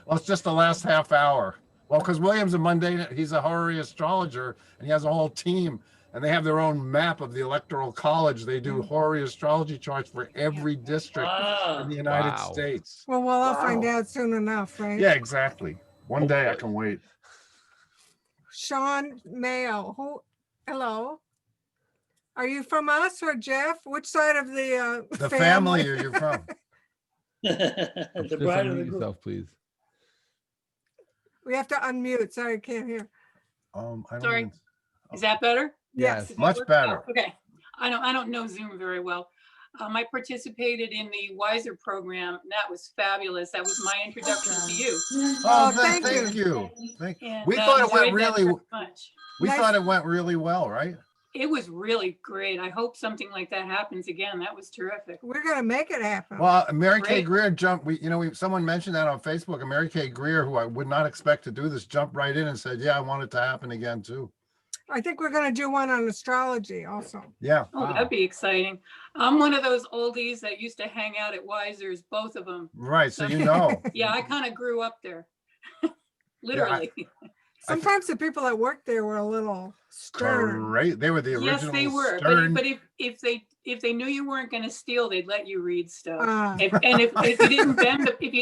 Well, it's just the last half hour. Well, because William's a mundane, he's a horary astrologer, and he has a whole team, and they have their own map of the electoral college. They do horary astrology charts for every district in the United Wow. States. Well, we'll all find Wow. out soon enough, right? Yeah, exactly. One day I can wait. Sean Mayo, hello. Are you from us or Jeff? Which side of the The family are you from? The Just bride of the unmute groom. yourself, please. We have to unmute. Sorry, I can't hear. I don't Sorry. even- Is that better? Yes. Much better. Oh, okay. I don't know Zoom very well. I participated in the Wiser program. And that was fabulous. That was my introduction to you. Oh, thank thank you. Thank And, We thought it went enjoyed that really, very much. we Nice. thought it went really well, right? It was really great. I hope something like that happens again. That was terrific. We're gonna make it happen. Well, Mary Kay Great. Greer jumped, someone mentioned that on Facebook, and Mary Kay Greer, who I would not expect to do this, jumped right in and said, yeah, I want it to happen again too. I think we're gonna do one on astrology also. Yeah. Oh, Wow. that'd be exciting. I'm one of those oldies that used to hang out at Wiser's, both of them. Right. So you know. Yeah, I kind of grew up there. Literally. Sometimes the people that worked there were a little stern. Great. They were the original. Yes, they were. stern- But if they knew you weren't going to steal, they'd let you read stuff. Ah. If you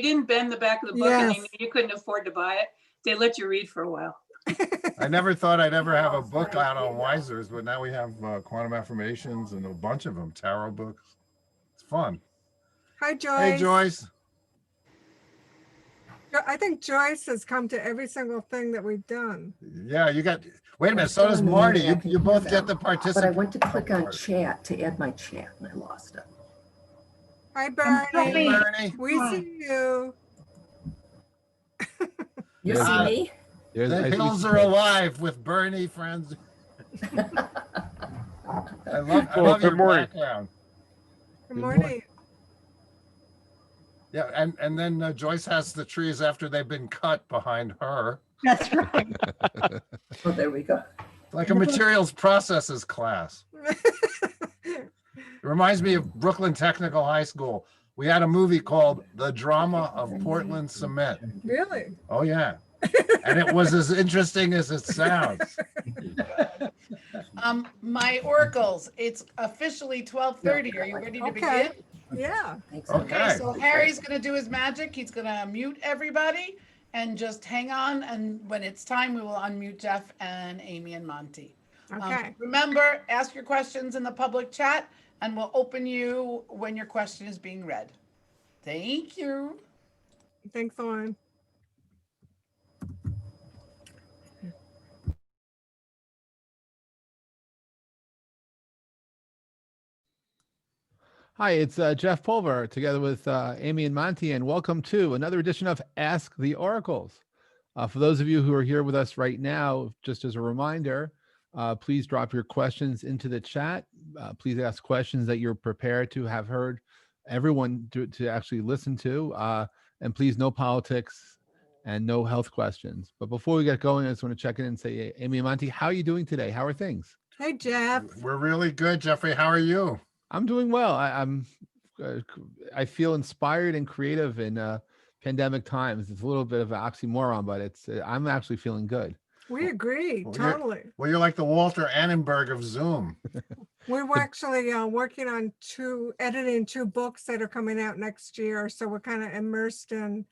didn't bend the back of the book and they Yes. knew you couldn't afford to buy it, they let you read for a while. I never thought I'd ever have a book out on Wisers, but now we have quantum affirmations and a bunch of them, tarot books. It's fun. Hi, Joyce. Hey, Joyce. I think Joyce has come to every single thing that we've done. Yeah, you got, wait a minute, so still does in the Marty. meeting, I You, can you hear both them. get the But I participant. went to click on chat to add my chat and I lost it. Hi, Hey, Bernie. Bernie. We see you. You Yeah. see me? There's The I see- hills are alive with Bernie, friends. I love your background. Good morning. Yeah, and then Joyce has the trees after they've been cut behind her. That's right. Oh, there we go. Like a materials processes class. It reminds me of Brooklyn Technical High School. We had a movie called The Drama of Portland Cement. Really? Oh, yeah. And it was as interesting as it sounds. My oracles, it's officially 12:30. Are you ready to Okay. begin? Yeah. Thanks. Okay. So Harry's gonna do his magic. He's gonna mute everybody and just hang on. And when it's time, we will unmute Jeff and Amy and Monty. Okay. Remember, ask your questions in the public chat and we'll open you when your question is being read. Thank you. Thanks, Lauren. Hi, it's Jeff Pulver together with Amy and Monty, and welcome to another edition of Ask the Oracles. For those of you who are here with us right now, just as a reminder, please drop your questions into the chat. Please ask questions that you're prepared to have heard everyone to actually listen to. And please, no politics and no health questions. But before we get going, I just want to check in and say, Amy and Monty, how are you doing today? How are things? Hey, Jeff. We're really good, Jeffrey. How are you? I'm doing well. I feel inspired and creative in pandemic times. It's a little bit of an oxymoron, but I'm actually feeling good. We agree, Well, you're- totally. Well, you're like the Walter Annenberg of Zoom. We're actually working on editing two books that are coming out next year. So we're kind of immersed in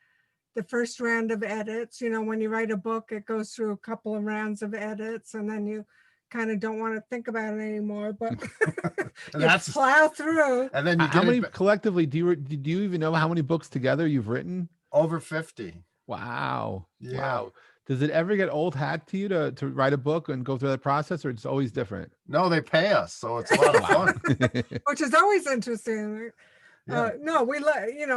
the first round of edits. You know, when you write a book, it goes through a couple of rounds of edits and then you kind of don't want to think about it anymore, but And you that's plow through. and then you How get many it collectively do you even know how many books together you've written? over 50. Wow. Yeah. Wow. Does it ever get old hat to you to write a book and go through that process, or it's always different? No, they pay us, so it's a lot of fun. Which is always interesting. Yeah. No,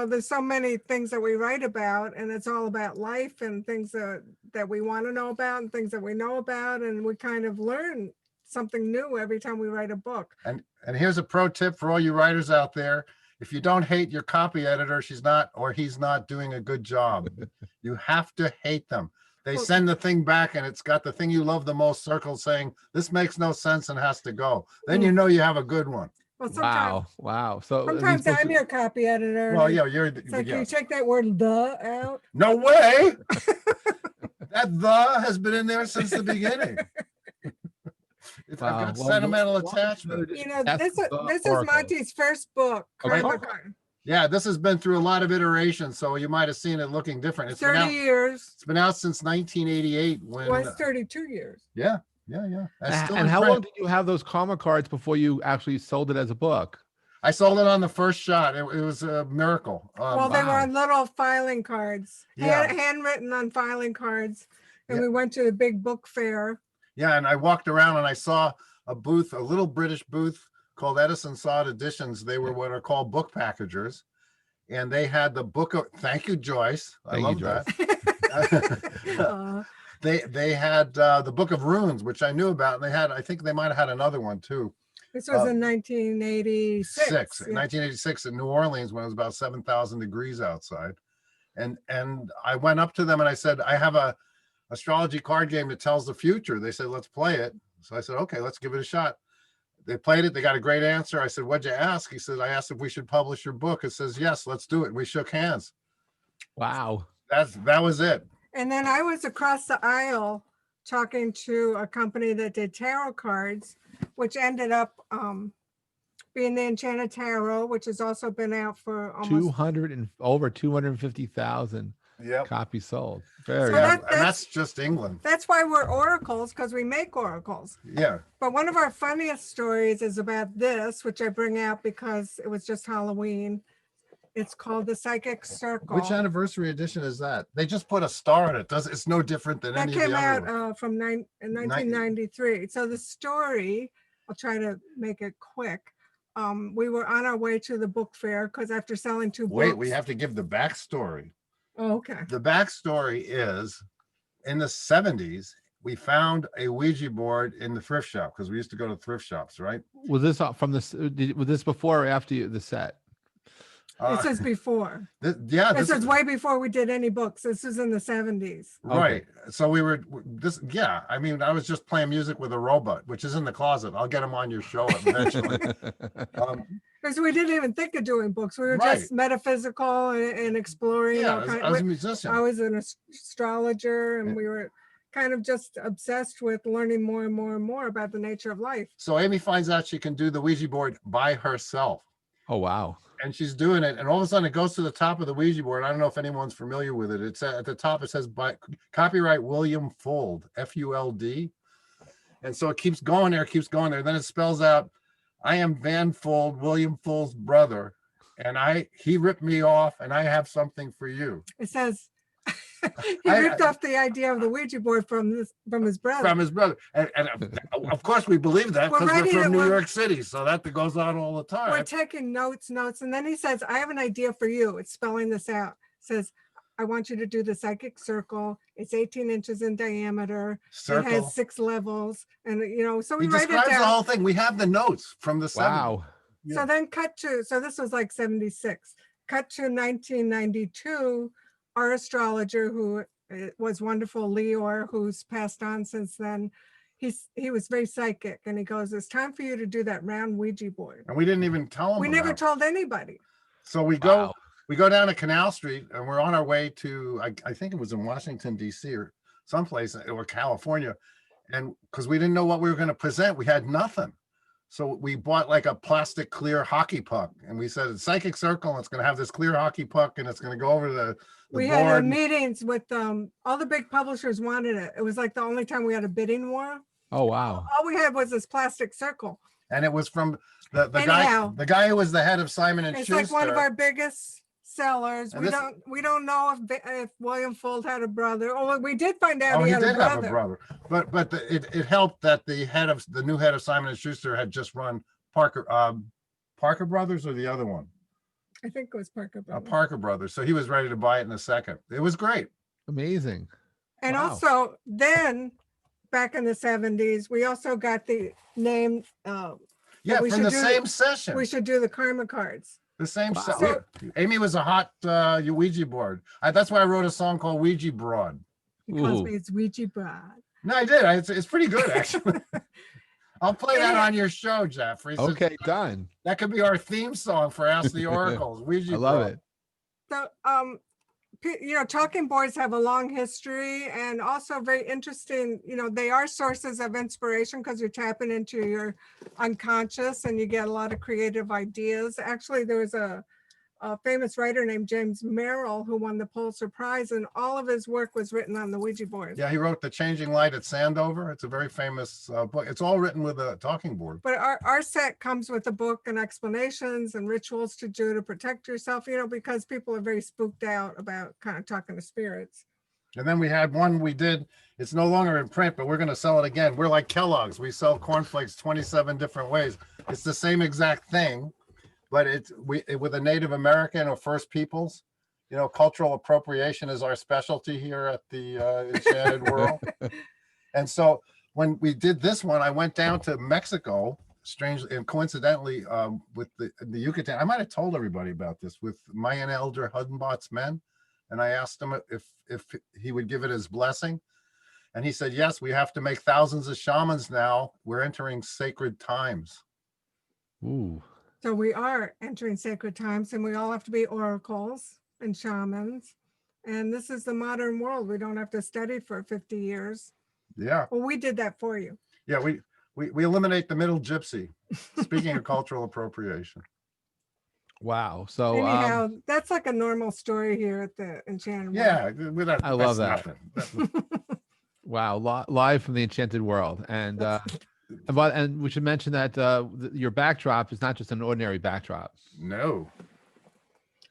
there's so many things that we write about and it's all about life and things that we want to know about and things that we know about. And we kind of learn something new every time we write a book. And here's a pro tip for all you writers out there. If you don't hate your copy editor, he's not doing a good job. You have to hate them. They Well- send the thing back and it's got the thing you love the most circled saying, this makes no sense and has to go. Then you know you have a good one. Well, sometimes, Wow. Wow. So are these sometimes books- I'm your copy editor. Well, and yeah, you're, It's like, yeah. can you take that word "the" out? No way. That "the" has been in there since the beginning. I've Wow. got Well, sentimental welcome to another attachment. edition You of know, Ask this the is Oracles. Monty's first book, Okay. Karma Card. Yeah, this has been through a lot of iterations, so you might have seen it looking different. It's been 30 out, years. it's been out since 1988 when, Was 32 years. yeah. And still And in how print. long did you have those karma cards before you actually sold it as a book? I sold it on the first shot. It was a miracle. Well, they were wow. on little filing cards, Yeah. handwritten on filing cards. And Yeah. we went to the big book fair. Yeah, and I walked around and I saw a booth, a little British booth called Edison Sod Editions. They were what are called book packagers. And they had the book of, thank you, Joyce. I Thank you, love Joyce. that. They had the Book of Runes, which I knew about. And they had, I think they might have had another one too. This was Uh, in 1986. yeah. 1986 in New Orleans when it was about 7,000 degrees outside. And I went up to them and I said, I have a astrology card game that tells the future. They said, let's play it. So I said, okay, let's give it a shot. They played it. They got a great answer. I said, what'd you ask? He said, I asked if we should publish your book. It says, yes, let's do it. We shook hands. Wow. That was it. And then I was across the aisle talking to a company that did tarot cards, which ended up being the Enchanted Tarot, which has also been out for almost. 200 and over 250,000 Yep. copies sold. Very So Yeah, that- and that's just England. That's why we're oracles, because we make oracles. Yeah. But one of our funniest stories is about this, which I bring out because it was just Halloween. It's called the Psychic Circle. Which anniversary edition is that? They just put a star in it. It's no different than That any of came the out other ones. from 1993. So the story, I'll try to make it quick. We were on our way to the book fair because after selling two books. Wait, we have to give the backstory. Oh, okay. The backstory is in the 70s, we found a Ouija board in the thrift shop because we used to go to thrift shops, right? Was this from this? Was this before or after the set? This is before. Yeah, This is way before we did any books. This was in the 70s. right. So we were yeah. I mean, I was just playing music with a robot, which is in the closet. I'll get him on your show eventually. Because we didn't even think of doing books. We were Right. just metaphysical and exploring. Yeah, all I was a we- musician. I was an astrologer, and Yeah. we were kind of just obsessed with learning more and more and more about the nature of life. So Amy finds out she can do the Ouija board by herself. Oh, wow. And she's doing it, and all of a sudden it goes to the top of the Ouija board. I don't know if anyone's familiar with it. It's at the top. It says by copyright William Fuld, F-U-L-D. And so it keeps going there, keeps going there. Then it spells out, I am Van Fuld, William Fuld's brother, and he ripped me off, and I have something for you. It says he I- ripped off the idea of the Ouija board from his brother. From his brother, and of course we believe that We're because we're writing from it New when- York City, so that goes on all the We're time. taking notes, and then he says, I have an idea for you. It's spelling this out. Says, I want you to do the psychic circle. It's 18 inches in diameter. It Circle. has 6 levels. And so we He write it describes the down. whole thing. We have the notes from the 70s. Wow. Yeah. So then so this was like 76. Cut to 1992, our astrologer who was wonderful, Leor, who's passed on since then. He was very psychic, and he goes, it's time for you to do that round Ouija board. And we didn't even tell him. We never about it. told anybody. So we Wow. go down to Canal Street, and we're on our way to I think it was in Washington D.C. or someplace or California, and because we didn't know what we were going to present, we had nothing. So we bought like a plastic clear hockey puck, and we said it's Psychic Circle, and it's going to have this clear hockey puck, and it's going to go over the We had board. meetings with all the big publishers wanted it. It was like the only time we had a bidding war. Oh, wow. All we had was this plastic circle. And it was from the Anyhow. guy who was the head of Simon and It's Schuster. like one of our biggest sellers. And We this- don't know if William Fuld had a brother. Oh, we did find out Oh, he he had did a have a brother. brother, but it helped that the new head of Simon and Schuster had just run Parker Brothers or the other one, I think it was Parker Brothers. Parker Brothers. So he was ready to buy it in a second. It was great. Amazing. And Wow. also then back in the 70s, we also got the name, Yeah, we from should the do- same session. we should do the karma cards. The same. Wow. So- Amy was a hot Ouija board. That's why I wrote a song called Ouija Broad. He calls Ooh. me it's Ouija Broad. No, I did. It's pretty good actually. I'll play that on your show, Jeffrey. since Okay, done. That could be our theme song for Ask the Oracles. Ouija I love board. it. So, talking boards have a long history and also very interesting, they are sources of inspiration because you're tapping into your unconscious and you get a lot of creative ideas. Actually, there was a famous writer named James Merrill who won the Pulitzer Prize, and all of his work was written on the Ouija board. Yeah, he wrote The Changing Light at Sandover. It's a very famous book. It's all written with a talking board. But our set comes with a book and explanations and rituals to do to protect yourself, because people are very spooked out about kind of talking to spirits. And then we had one we did. It's no longer in print, but we're going to sell it again. We're like Kellogg's. We sell cornflakes 27 different ways. It's the same exact thing, but it's with a Native American or First Peoples. Cultural appropriation is our specialty here at the Enchanted World. And so when we did this one, I went down to Mexico, strangely and coincidentally, with the Yucatan. I might have told everybody about this, with Mayan elder Hudenbot's men. And I asked him if he would give it his blessing. And he said, yes, we have to make thousands of shamans now. We're entering sacred times. Ooh. So we are entering sacred times and we all have to be oracles and shamans. And this is the modern world. We don't have to study for 50 years. Yeah. Well, we did that for you. Yeah, we eliminate the middle gypsy. Speaking of cultural appropriation. Wow. So Anyhow, that's like a normal story here at the Enchanted World. Yeah, I love that's that. nothing. wow, live from the Enchanted World. And and we should mention that your backdrop is not just an ordinary backdrop. No.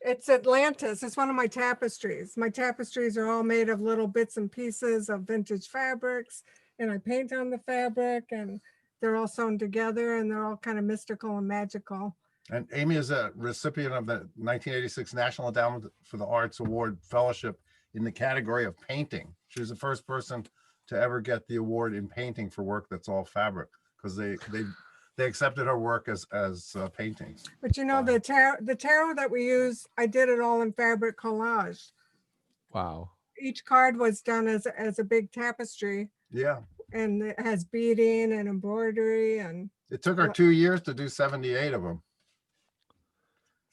It's Atlantis. It's one of my tapestries. My tapestries are all made of little bits and pieces of vintage fabrics, and I paint on the fabric, and they're all sewn together, and they're all kind of mystical and magical. And Amy is a recipient of the 1986 National Endowment for the Arts Award Fellowship in the category of painting. She was the first person to ever get the award in painting for work that's all fabric, because they accepted her work as paintings. But the tarot that we use, I did it all in fabric collage. Wow. Each card was done as a big tapestry, Yeah. and it has beading and embroidery, and It took her 2 years to do 78 of them.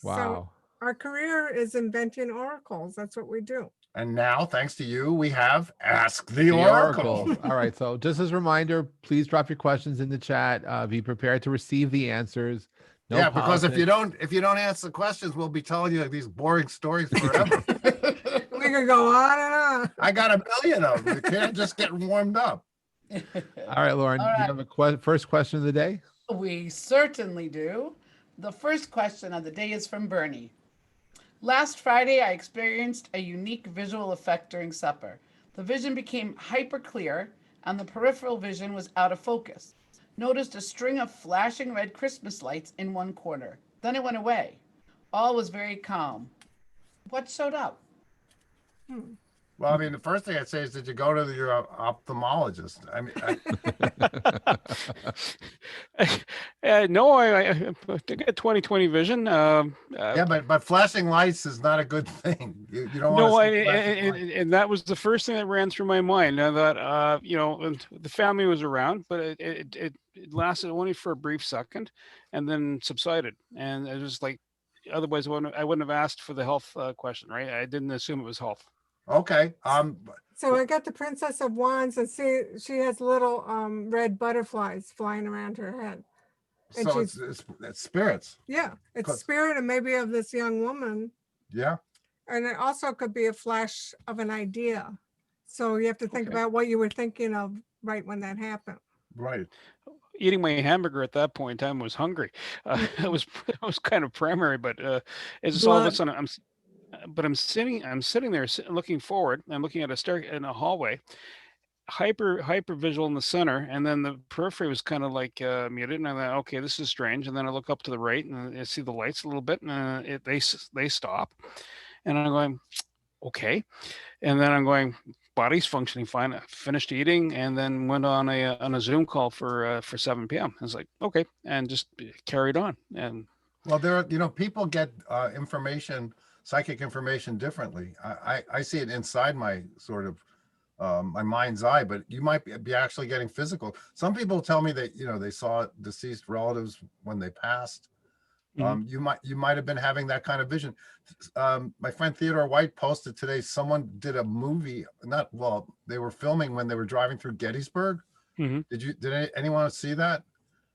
Wow. so our career is inventing oracles. That's what we do. And now, thanks to you, we have Ask the The Oracle. Oracle. All right. So just as a reminder, please drop your questions in the chat. Be prepared to receive the answers. No Yeah, because if you politics. don't answer the questions, we'll be telling you these boring stories forever. We could go on and on. I got a million of them. You can't just get warmed up. All right, Lauren, All do you right. have a first question of the day? We certainly do. The first question of the day is from Bernie. Last Friday, I experienced a unique visual effect during supper. The vision became hyper clear and the peripheral vision was out of focus. Noticed a string of flashing red Christmas lights in one corner. Then it went away. All was very calm. What showed up? Well, I mean, the first thing I'd say is, did you go to your ophthalmologist? I mean, No, I got 20/20 vision. yeah, but flashing lights is not a good thing. You don't No, want to see flashing lights. and that was the first thing that ran through my mind. I thought, and the family was around, but it lasted only for a brief second, and then subsided. And it was like, otherwise, I wouldn't have asked for the health question, right? I didn't assume it was health. Okay. So I got the Princess of Wands, and see, she has little red butterflies flying around her head. And So she's, it's spirits. yeah, it's 'Cause- spirit and maybe of this young woman. Yeah. And it also could be a flash of an idea. So you have to think Okay. about what you were thinking of right when that happened. Right. Eating my hamburger at that point in time was hungry. It was kind of primary, but it's all of a Blood. sudden I'm sitting there looking forward. I'm looking at a stair in a hallway, hyper visual in the center, and then the periphery was kind of like muted. And I thought, okay, this is strange. And then I look up to the right and I see the lights a little bit, and they stop. And I'm going, okay. And then I'm going, body's functioning fine. I finished eating and then went on a Zoom call for 7 p.m. I was like, okay, and just carried on. And Well, people get psychic information differently. I see it inside my sort of my mind's eye, but you might be actually getting physical. Some people tell me that, they saw deceased relatives when they passed. You might have been having that kind of vision. My friend Theodore White posted today, someone did a movie, they were filming when they were driving through Gettysburg. Mhm. Did anyone see that?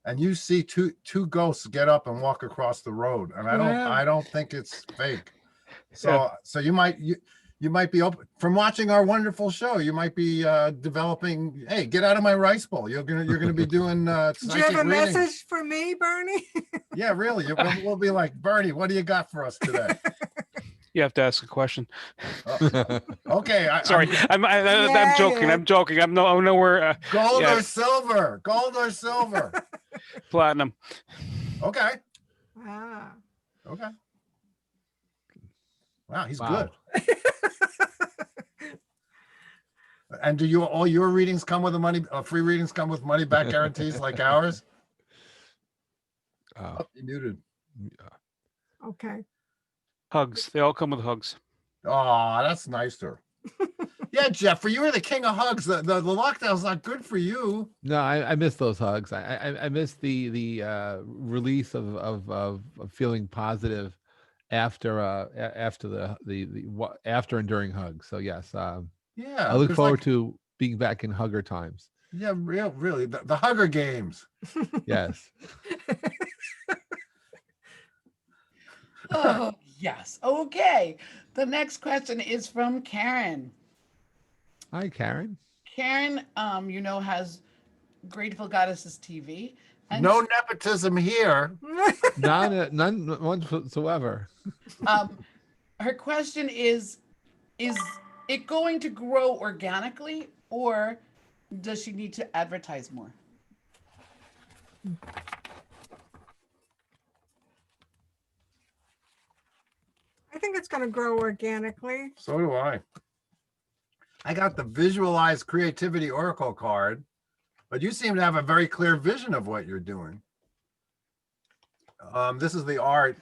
And you see two ghosts get up and walk across the road, and I don't think it's fake. So you might be open from watching our wonderful show. You might be developing. Hey, get out of my rice bowl. You're gonna be doing. Do you have psychic a readings. message for me, Bernie? Yeah, really. We'll be like, Bernie, what do you got for us today? You have to ask a question. Okay. Sorry, I'm joking. Yeah. I'm joking. I'm nowhere. Gold Yeah. or silver? Gold or silver? Platinum. Okay. Ah. Okay. Wow, he's Wow. good. And do all your readings come with free readings come with money back guarantees like ours? Oh, You muted. Okay. Hugs. They all come with hugs. Oh, that's nicer. Yeah, Jeffrey, you were the king of hugs. The lockdown's not good for you. no, I miss those hugs. I miss the release of feeling positive after after and during hugs. So yes, Yeah. I look 'cause, forward to being back in hugger times. Yeah, really. The hugger games. Yes. Oh, yes. Okay. The next question is from Karen. Hi, Karen. Karen, has Grateful Goddesses TV. And No nepotism here. None whatsoever. her question is it going to grow organically, or does she need to advertise more? I think it's going to grow organically. So do I. I got the visualized creativity oracle card, but you seem to have a very clear vision of what you're doing. This is the art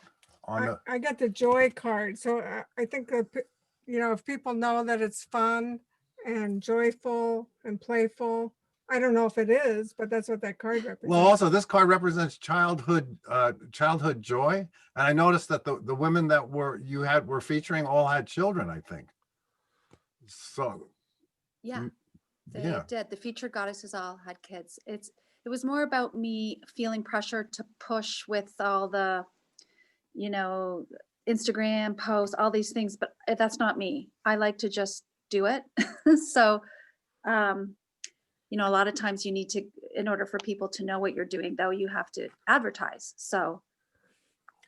on I got the joy card. So I think that, if people know that it's fun and joyful and playful, I don't know if it is, but that's what that card represents. well, also this card represents childhood joy. And I noticed that the women that were featuring all had children, I think. So Yeah, they yeah. did. The featured goddesses all had kids. It was more about me feeling pressure to push with all the, Instagram posts, all these things, but that's not me. I like to just do it. So, a lot of times you need to, in order for people to know what you're doing, though, you have to advertise. So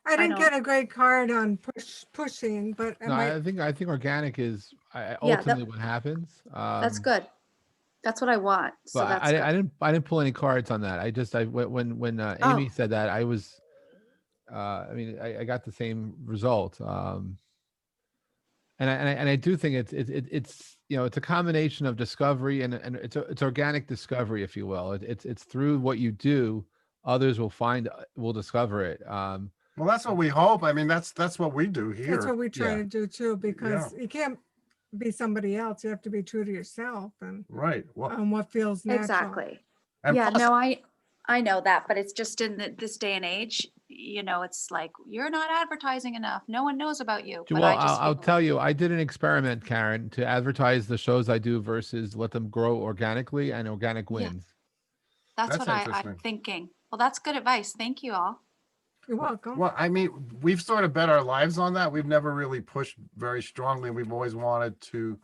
I didn't know. get a great card on pushing, but No, I think organic is ultimately what happens. that's good. That's what I want. So But that's I good. didn't pull any cards on that. When Amy Oh. said that, I was, I got the same result. And I do think it's it's a combination of discovery and it's organic discovery, if you will. It's through what you do, others will discover it. Well, that's what we hope. I mean, that's what we do here. that's what we try Yeah. to do too, because you can't be somebody else. You have to be true to yourself and Right. Well, what feels natural. Exactly. and Yeah, plus- no, I know that, but it's just in this day and age, it's like, you're not advertising enough. No one knows about you. But Well, I just I'll feel- tell you, I did an experiment, Karen, to advertise the shows I do versus let them grow organically, and organic Yeah. wins. That's That's what interesting. I'm thinking. Well, that's good advice. Thank you all. You're welcome. Well, I mean, we've sort of bet our lives on that. We've never really pushed very strongly. We've always wanted to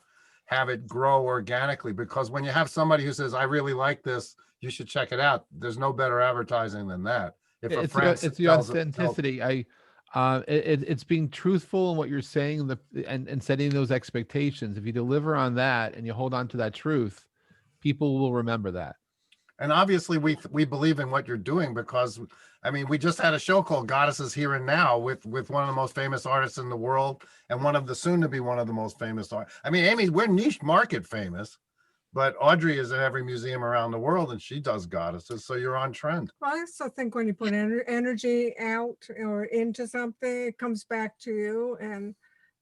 have it grow organically, because when you have somebody who says, I really like this, you should check it out, there's no better advertising than that. If a It's friend the tells it- authenticity. It's being truthful in what you're saying, and setting those expectations. If you deliver on that and you hold on to that truth, people will remember that. And obviously we believe in what you're doing, because I mean, we just had a show called Goddesses Here and Now with one of the most famous artists in the world, and one of the soon to be one of the most famous art. I mean, Amy, we're niche market famous, but Audrey is in every museum around the world and she does goddesses. So you're on trend. Well, I also think when you put energy out or into something, it comes back to you. And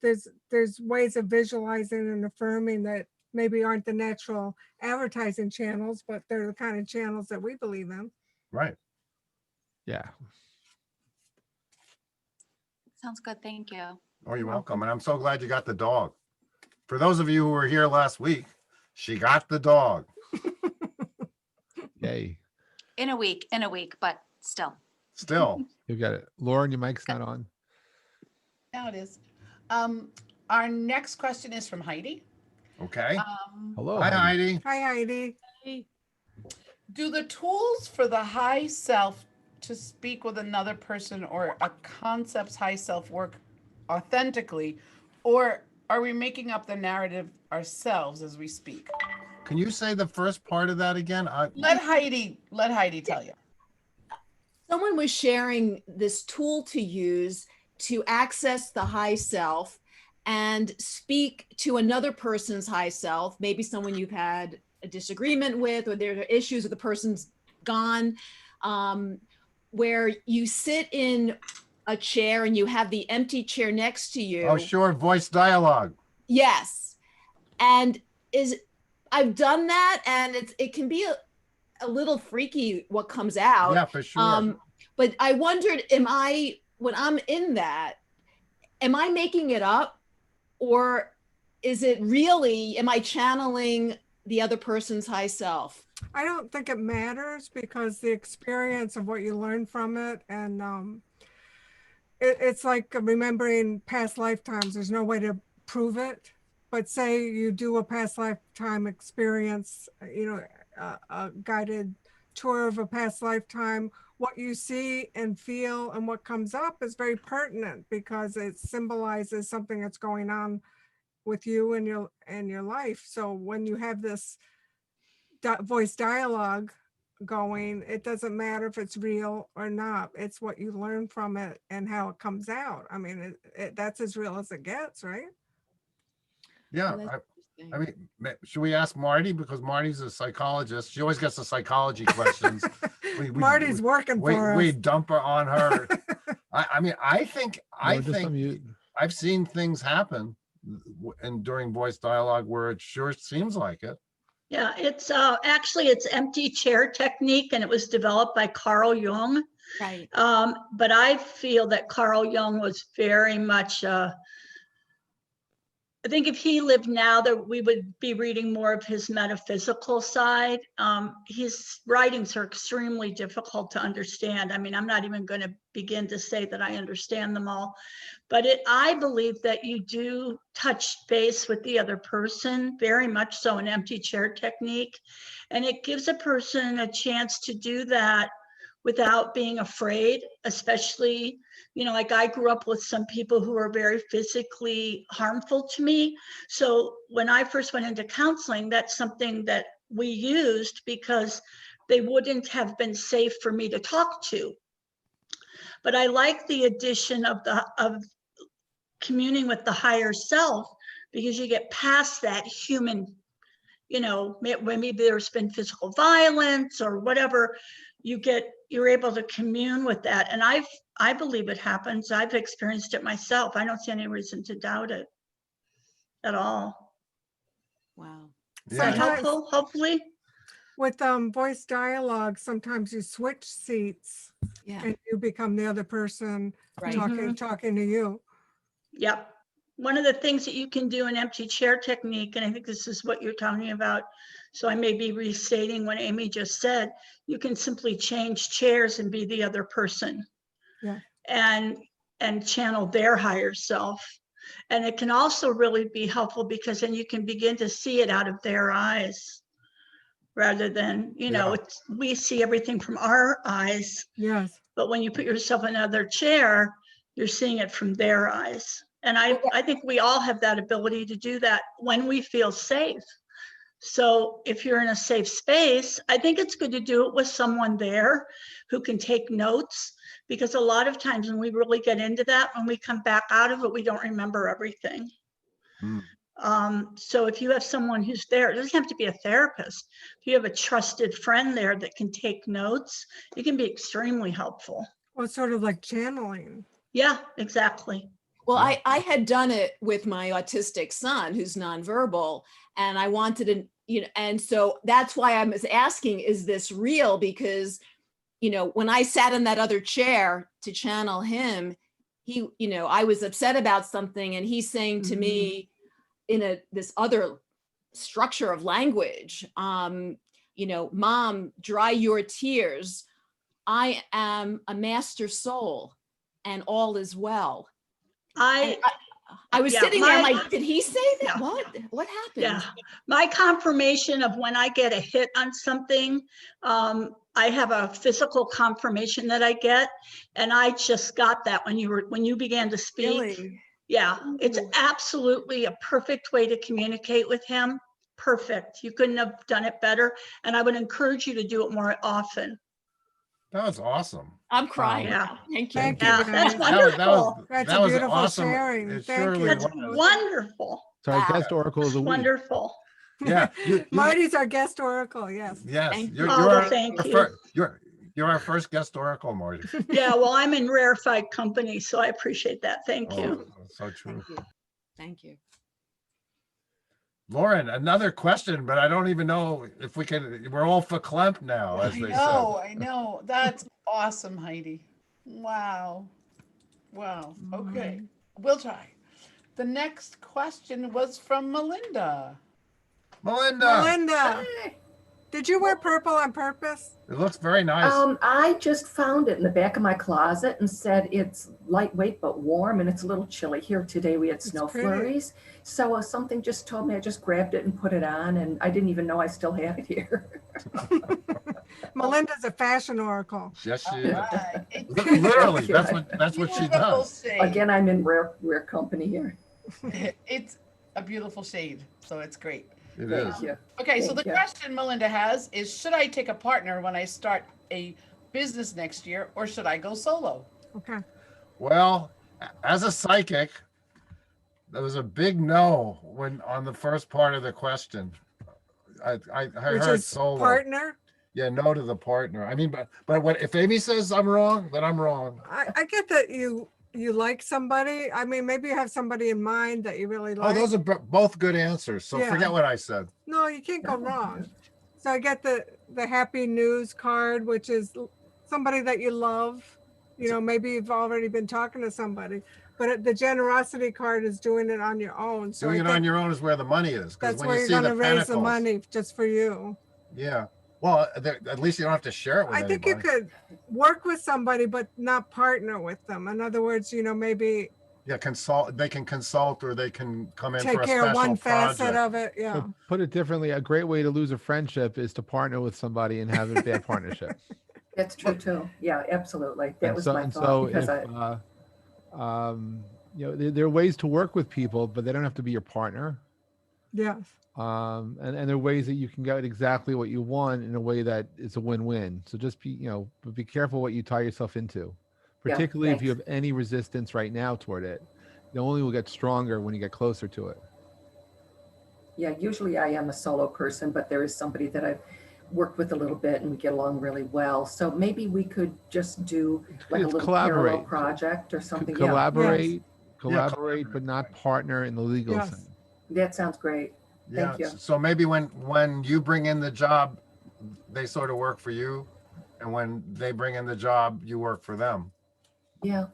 there's ways of visualizing and affirming that maybe aren't the natural advertising channels, but they're the kind of channels that we believe in. Right. Yeah. Sounds good. Thank you. Oh, you're welcome. And I'm so glad you got the dog. For those of you who were here last week, she got the dog. Yay. In a week, but still. Still. You got it. Lauren, your mic's not on. Now it is. Our next question is from Heidi. Okay. Hello. Hi, Heidi. Heidi. Hi, Heidi. Do the tools for the high self to speak with another person or a concept's high self work authentically, or are we making up the narrative ourselves as we speak? Can you say the first part of that again? Let Heidi tell you. Someone was sharing this tool to use to access the high self and speak to another person's high self, maybe someone you've had a disagreement with, or there are issues or the person's gone, where you sit in a chair and you have the empty chair next to you. Oh, sure. Voice dialogue. Yes. And I've done that, and it can be a little freaky what comes out. Yeah, for sure. But I wondered, when I'm in that, am I making it up, or is it really, am I channeling the other person's high self? I don't think it matters, because the experience of what you learn from it, and it's like remembering past lifetimes. There's no way to prove it, but say you do a past lifetime experience, a guided tour of a past lifetime, what you see and feel and what comes up is very pertinent, because it symbolizes something that's going on with you and your life. So when you have this voice dialogue going, it doesn't matter if it's real or not. It's what you learn from it and how it comes out. I mean, that's as real as it gets, right? Yeah. I mean, should we ask Marty? Because Marty's a psychologist. She always gets the psychology questions. Marty's working for us. We dump her on her. I mean, I think Unmute. I've seen things happen and during voice dialogue where it sure seems like it. Yeah, it's actually it's empty chair technique, and it was developed by Carl Jung. Right. But I feel that Carl Jung was very much I think if he lived now, that we would be reading more of his metaphysical side. His writings are extremely difficult to understand. I mean, I'm not even going to begin to say that I understand them all, but I believe that you do touch base with the other person, very much so, an empty chair technique. And it gives a person a chance to do that without being afraid, especially, like I grew up with some people who were very physically harmful to me. So when I first went into counseling, that's something that we used because they wouldn't have been safe for me to talk to. But I like the addition of communing with the higher self, because you get past that human, maybe there's been physical violence or whatever, you're able to commune with that. And I believe it happens. I've experienced it myself. I don't see any reason to doubt it at all. Wow. Is that helpful, hopefully? With voice dialogue, sometimes you switch seats, Yeah. and you become the other person Right. talking to you. Yep. One of the things that you can do in empty chair technique, and I think this is what you're talking about, so I may be restating what Amy just said, you can simply change chairs and be the other person. Yeah. And channel their higher self. And it can also really be helpful, because then you can begin to see it out of their eyes, rather than, we see everything from our eyes. Yes. But when you put yourself in another chair, you're seeing it from their eyes. And I think we all have that ability to do that when we feel safe. So if you're in a safe space, I think it's good to do it with someone there who can take notes, because a lot of times when we really get into that, when we come back out of it, we don't remember everything. So if you have someone who's there, it doesn't have to be a therapist. If you have a trusted friend there that can take notes, it can be extremely helpful. Well, it's sort of like channeling. Yeah, exactly. Well, Yeah. I had done it with my autistic son who's nonverbal, and I wanted to, and so that's why I was asking, is this real? Because, when I sat in that other chair to channel him, I was upset about something, and he's saying to me in this other structure of language, Mom, dry your tears. I am a master soul, and all is well. I was Yeah, sitting there, I'm my- like, did he say that? Yeah. What happened? Yeah, my confirmation of when I get a hit on something, I have a physical confirmation that I get, and I just got that when you began to speak. Really? Yeah, it's Ooh. absolutely a perfect way to communicate with him. Perfect. You couldn't have done it better, and I would encourage you to do it more often. That was awesome. I'm crying. Yeah. now. Thank you. Thank you, Yeah, guys. that's That was, wonderful. That's that a was beautiful awesome. sharing. It Thank surely you. That's was. wonderful. So our Wow. guest oracle of the week. Wonderful. Yeah. Marty's our guest oracle, yes. Yes. Thank You're, you. you're, Oh, our, thank you. you're our first guest oracle, Marty. Yeah, well, I'm in rarefied company, so I appreciate that. Thank you. Oh, so true. Thank you. Thank you. Lauren, another question, but I don't even know if we can. We're all verklempt now, as I they know, said. I know. That's awesome, Heidi. Wow. Wow. Okay. We'll try. The next question was from Melinda. Melinda, Melinda, did you wear purple on purpose? it looks very nice. I just found it in the back of my closet and said it's lightweight but warm, and it's a little chilly here today. We had snow pretty. flurries. So something just told me, I just grabbed it and put it on, and I didn't even know I still had it here. Melinda's a fashion oracle. Yes, she All is. right. Literally, that's what she Beautiful does. shade. Again, I'm in rare company here. It's a beautiful shade, so it's great. It is. Thank you. Okay, so Thank the you. question Melinda has is, should I take a partner when I start a business next year, or should I go solo? Okay. Well, as a psychic, there was a big no when on the first part of the question. I Which heard is solo. partner. Yeah, no to the partner. I mean, but what if Amy says I'm wrong, then I'm wrong. I get that you like somebody. I mean, maybe you have somebody in mind that you really Oh, like. those are both good answers. So Yeah. forget what I said. No, you can't go wrong. So I get the happy news card, which is somebody that you love. Maybe you've already been talking to somebody, but the generosity card is doing it on your own. So Doing I it on think your own is where the money is. Because that's when where you you're see going the to raise the pentacles, money just for you. yeah. Well, at least you don't have to share it with I think you anybody. could work with somebody, but not partner with them. In other words, maybe Yeah, consult. They can consult, or they can come in take for a care of special one facet project. of it. Yeah. So put it differently, a great way to lose a friendship is to partner with somebody and have a bad partnership. That's true too. Yeah, absolutely. That And was so, my and thought so because there are ways to work with people, but they don't have to be your partner. Yes. And there are ways that you can get exactly what you want in a way that is a win-win. So just but be careful what you tie yourself into, Yeah, particularly if you thanks. have any resistance right now toward it. It only will get stronger when you get closer to it. Yeah, usually I am a solo person, but there is somebody that I've worked with a little bit and we get along really well. So maybe we could just do like a It's little parallel collaborate. project or something. Yeah, Collaborate, collaborate. collaborate, but not partner in the legal Yes. sense. that sounds great. Yeah. Thank you. So maybe when you bring in the job, they sort of work for you, and when they bring in the job, you work for them. Yeah,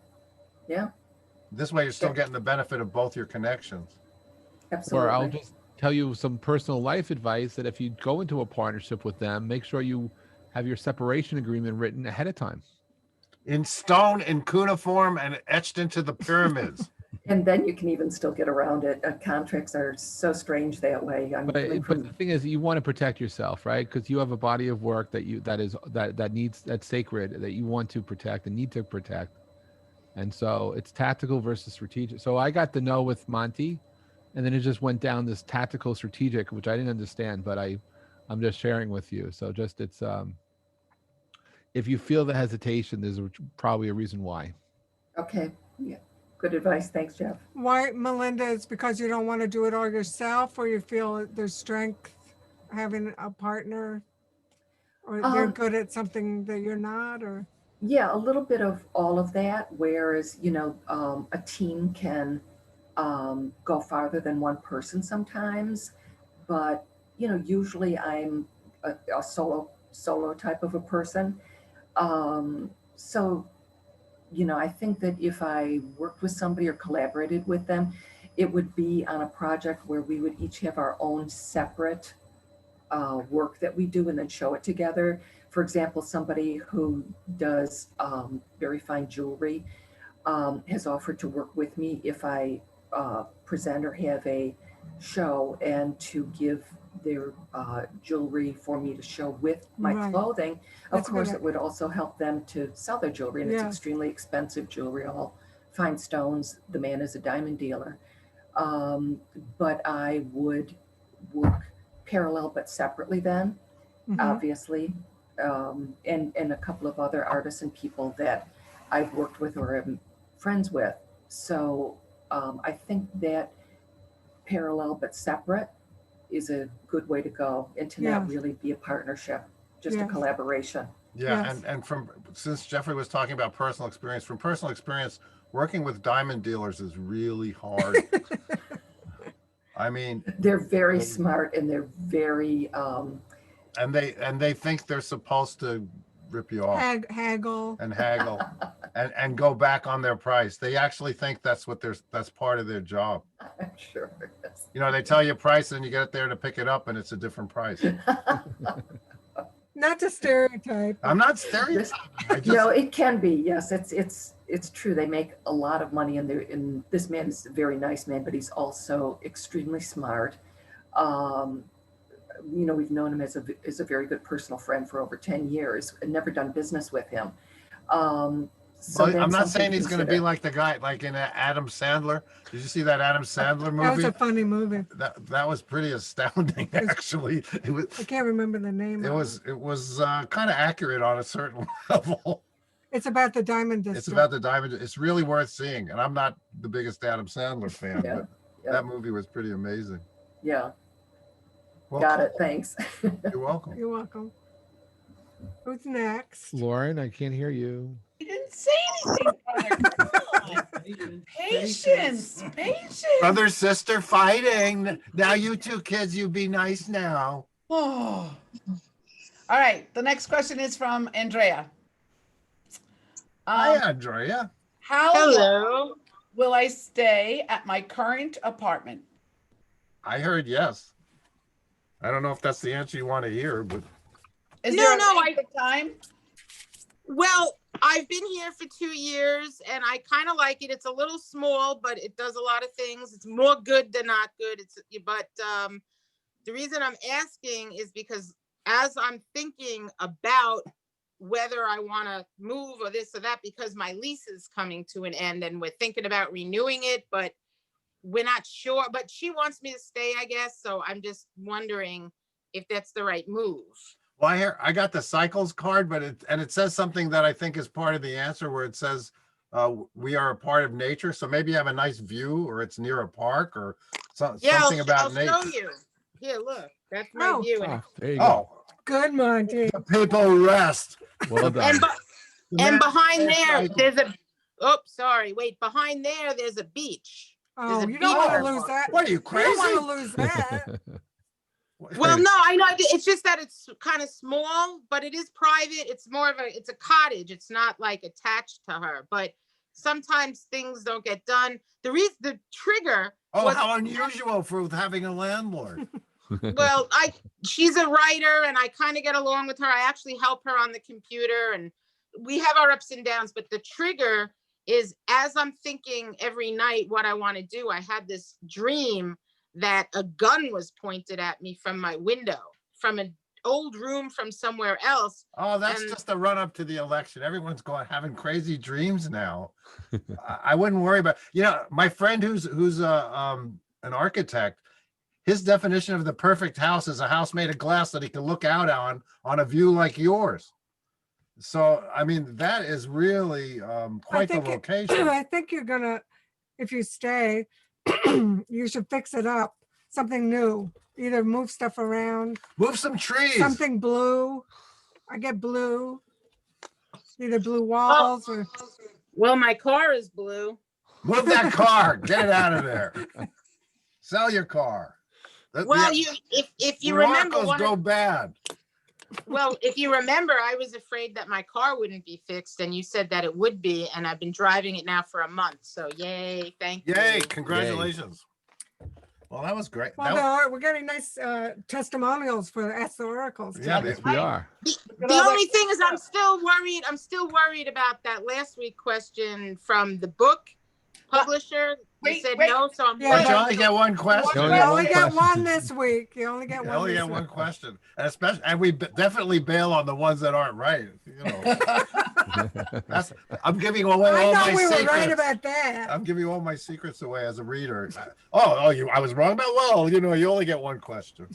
yeah, This way, you're still getting the benefit of both your connections. absolutely. Or I'll just tell you some personal life advice that if you go into a partnership with them, make sure you have your separation agreement written ahead of time. In stone, in cuneiform, and etched into the pyramids. And then you can even still get around it. Contracts are so strange that way. I'm coming But the from, thing is, you want to protect yourself, right? Because you have a body of work that's sacred, that you want to protect and need to protect. And so it's tactical versus strategic. So I got the no with Monty, and then it just went down this tactical strategic, which I didn't understand, but I'm just sharing with you. So just it's if you feel the hesitation, there's probably a reason why. okay, yeah, good advice. Thanks, Jeff. Why, Melinda? It's because you don't want to do it all yourself, or you feel there's strength having a partner, or they're good at something that you're not, or Yeah, a little bit of all of that, whereas, a team can go farther than one person sometimes. But, usually I'm a solo type of a person. So, I think that if I worked with somebody or collaborated with them, it would be on a project where we would each have our own separate work that we do and then show it together. For example, somebody who does very fine jewelry has offered to work with me if I present or have a show, and to give their jewelry for me to show with my Right. clothing. Of That's a good course, idea. it would also help them to sell their jewelry, and it's Yeah. extremely expensive jewelry, all fine stones. The man is a diamond dealer. But I would work parallel but separately then, Mhm. obviously, and a couple of other artists and people that I've worked with or am friends with. So I think that parallel but separate is a good way to go, and to not Yes. really be a partnership, just a Yes. collaboration. Yeah, Yes. and since Jeffrey was talking about personal experience, from personal experience, working with diamond dealers is really hard. I mean, They're very smart, and they're very, and they think they're supposed to rip you off Haggle. and haggle and go back on their price. They actually think that's part of their job. I'm sure. Yes. They tell you a price and you get there to pick it up and it's a different price. Not to stereotype. I'm not stereotyping. I just, No, it can be. Yes, it's true. They make a lot of money, and this man is a very nice man, but he's also extremely smart. We've known him as a very good personal friend for over 10 years, and never done business with him. So well, I'm that's not something saying he's going to be consider. like the guy, like in Adam Sandler. Did you see that Adam Sandler That was movie? a funny movie. That was pretty astounding, actually. I can't remember the name. It of was kind of accurate on a certain level. It's about the diamond district. It's about the diamond. It's really worth seeing. And I'm not the biggest Adam Sandler fan, Yeah, but yeah. that movie was pretty amazing. Yeah, Well, got cool. it. Thanks. You're welcome. You're welcome. Who's next? Lauren, I can't hear you. You didn't say anything, brother. Come on. Patience, patience. Brother, sister fighting. Now you two kids, you be nice now. Oh. All right. The next question is from Andrea. Hi, Andrea. How long will I stay at my current apartment? I heard yes. I don't know if that's the answer you want to hear, but Is No, there a no, length of time? Well, I've been here for 2 years and I kind of like it. It's a little small, but it does a lot of things. It's more good than not good. But the reason I'm asking is because as I'm thinking about whether I want to move or this or that, because my lease is coming to an end and we're thinking about renewing it, but we're not sure. But she wants me to stay, I guess. So I'm just wondering if that's the right move. well, I got the cycles card, but it says something that I think is part of the answer, where it says we are a part of nature. So maybe you have a nice view, or it's near a park, or Yeah, something about I'll nature. show you. Here, look, that's my Oh. view. And, Oh, there you go. Oh, Good, Monty. the people rest. Well done. and, and behind That's there, right. there's a, oh, sorry, wait, behind there, there's a beach. Oh, a you don't want to beach. lose that. What are you, You crazy? don't want to lose that. Well, no, I know, it's just that it's kind of small, but it is private. It's more of it's a cottage. It's not like attached to her, but sometimes things don't get done. The trigger Oh, was, how unusual for having a landlord. well, she's a writer and I kind of get along with her. I actually help her on the computer and we have our ups and downs, but the trigger is as I'm thinking every night what I want to do, I had this dream that a gun was pointed at me from my window, from an old room from somewhere else. Oh, that's And- just the run up to the election. Everyone's having crazy dreams now. I wouldn't worry about. My friend who's an architect, his definition of the perfect house is a house made of glass that he can look out on a view like yours. So, I mean, that is really quite the location. I think you're gonna, if you stay, you should fix it up. Something new. Either move stuff around. Move some trees. Something blue. I get blue. Either blue walls or, Well, my car is blue. Move that car. Get it out of there. Sell your car. Well, if you remember Broncos go bad. well, if you remember, I was afraid that my car wouldn't be fixed, and you said that it would be, and I've been driving it now for a month. So yay, thank you. Yay, congratulations. Well, that was great. well, That there was- are, we're getting nice testimonials for Ask the Oracles. Yeah, too. Yes, we are. The only thing is I'm still worried about that last week question from the book publisher. They Wait, said wait. no, so I'm Yeah, But you but- only get one question. You You only get question. one this week. You only get You one only this get week. one question, and especially, and we definitely bail on the ones that aren't right. You know, I'm giving away I all know my we were secrets. right about that. I'm giving all my secrets away as a reader. I was wrong about, well, you know, you only get one question.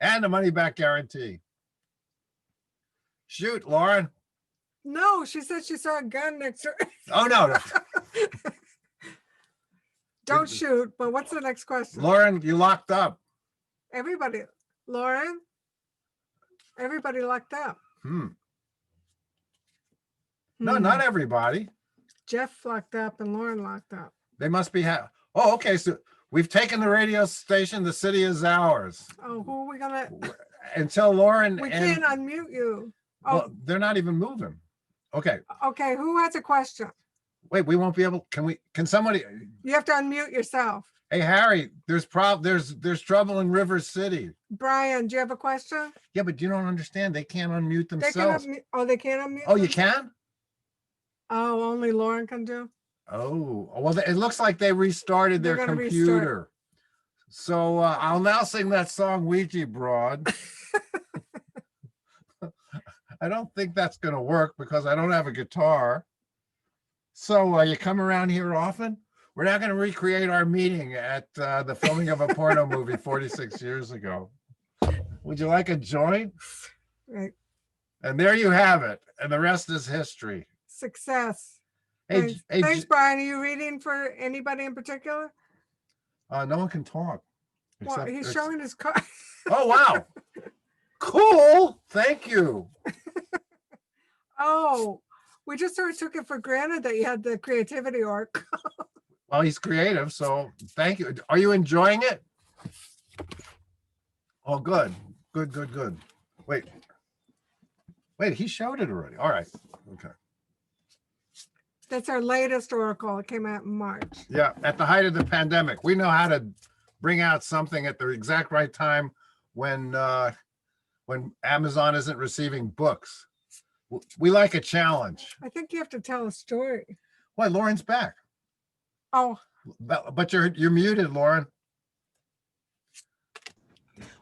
And the money back guarantee. Shoot, Lauren. No, she said she saw a gun next to her. Oh, no. Don't shoot, but what's the next question? Lauren, you locked up. Everybody, Lauren? Everybody locked up. No, Hmm. not everybody. Jeff locked up and Lauren locked up. They must be, oh, okay, so we've taken the radio station, the city is ours. Oh, who are we gonna, Until Lauren we and, can't unmute you. well, Oh, they're not even moving. Okay, okay, who has a question? wait, we won't be able, can somebody, You have to unmute yourself. hey, Harry, there's trouble in River City. Brian, do you have a question? Yeah, but you don't understand, they can't unmute They can themselves. unmute, oh, they can't unmute? Oh, you themselves? can? Oh, only Lauren can do? Oh, well, it looks like they restarted their They're gonna restart. computer. So I'll now sing that song Ouija Broad. I don't think that's gonna work because I don't have a guitar. So you come around here often? We're now gonna recreate our meeting at the filming of a porno movie 46 years ago. Would you like a joint? Right, And there you have it. And the rest is history. success. Hey, Thanks, hey, thanks, Brian. Are you reading for anybody in particular? no one can talk. Well, except- he's showing his car. Oh, wow. Cool. Thank you. Oh, we just sort of took it for granted that you had the creativity arc. Well, he's creative, so thank you. Are you enjoying it? Oh, good. Good, good, good. Wait, he showed it already. All right. Okay. That's our latest Oracle. It came out in March. Yeah, at the height of the pandemic, we know how to bring out something at the exact right time when Amazon isn't receiving books. We like a challenge. I think you have to tell a story. Why, Lauren's back. Oh, But you're muted, Lauren.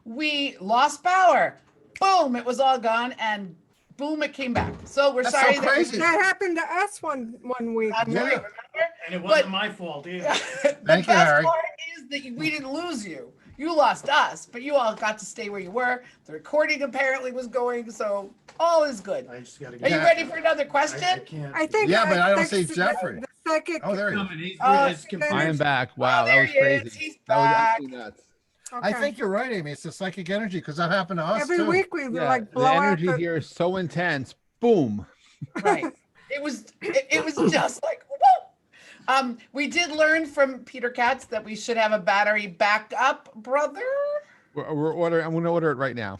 We lost power. Boom, it was all gone, and boom, it came back. So we're That's so sorry. crazy. that happened to us one week. That's right, Yeah. remember? And it But- wasn't my fault either. The Thank you, best Harry. part is that we didn't lose you. You lost us, but you all got to stay where you were. The recording apparently was going, so all is good. I just gotta Are get. you Yeah. ready for another I question? can't. I think. Yeah, but I don't think see the Jeffrey. psychic. Oh, there he is. Coming. He's Oh, his computer. I am back. Wow, Oh, that there was he is. crazy. He's That was back. actually nuts. I Okay. think you're right, Amy. It's the psychic energy because that happened to us Every too. week we Yeah, like the blow out energy the, here is so intense. Boom. Right. It was just like, whoa. We did learn from Peter Katz that we should have a battery backup, brother. We're ordering. I'm going to order it right now.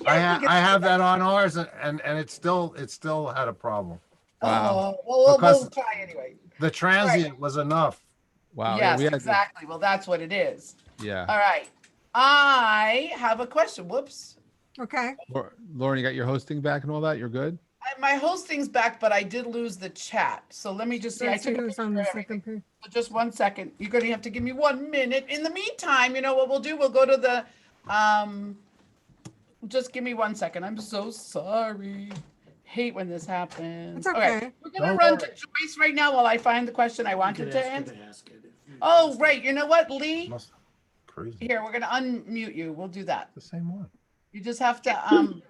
I have that on ours, and it still had a problem. Wow. Oh, well, Because- we'll try anyway. The transient was enough. Wow. Yeah, Yes, we had to- exactly. Well, that's what it is. yeah. All right. I have a question. Whoops. okay. Lauren, you got your hosting back and all that? You're good? My hosting's back, but I did lose the chat. So let me just see. I Let's see took a who's picture on the of everything. second page. So just 1 second. You're going to have to give me 1 minute. In the meantime, you know what we'll do? We'll go to the, just give me 1 second. I'm so sorry. Hate when this happens. It's okay. We're going to Don't run worry. to Joyce right now while I find the question I You wanted could to ask her answer. to ask it if you- Oh, right. You know what, Lee? Crazy. Here, we're going to unmute you. We'll do that. The same one. You just have to unmute.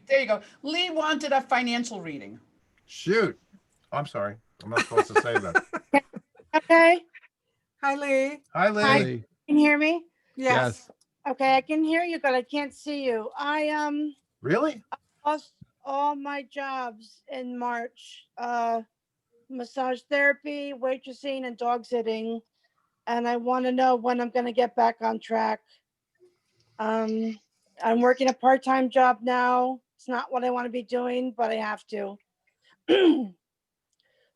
There you go. Lee wanted a financial reading. Shoot. I'm sorry. I'm not supposed to say that. Okay, Hi, Lee. Hi, Lee. Hi. Really? can you hear me? Yes. Okay, I can hear you, but I can't see you. I Really? lost all my jobs in March. Massage therapy, waitressing, and dog sitting. And I want to know when I'm going to get back on track. I'm working a part-time job now. It's not what I want to be doing, but I have to.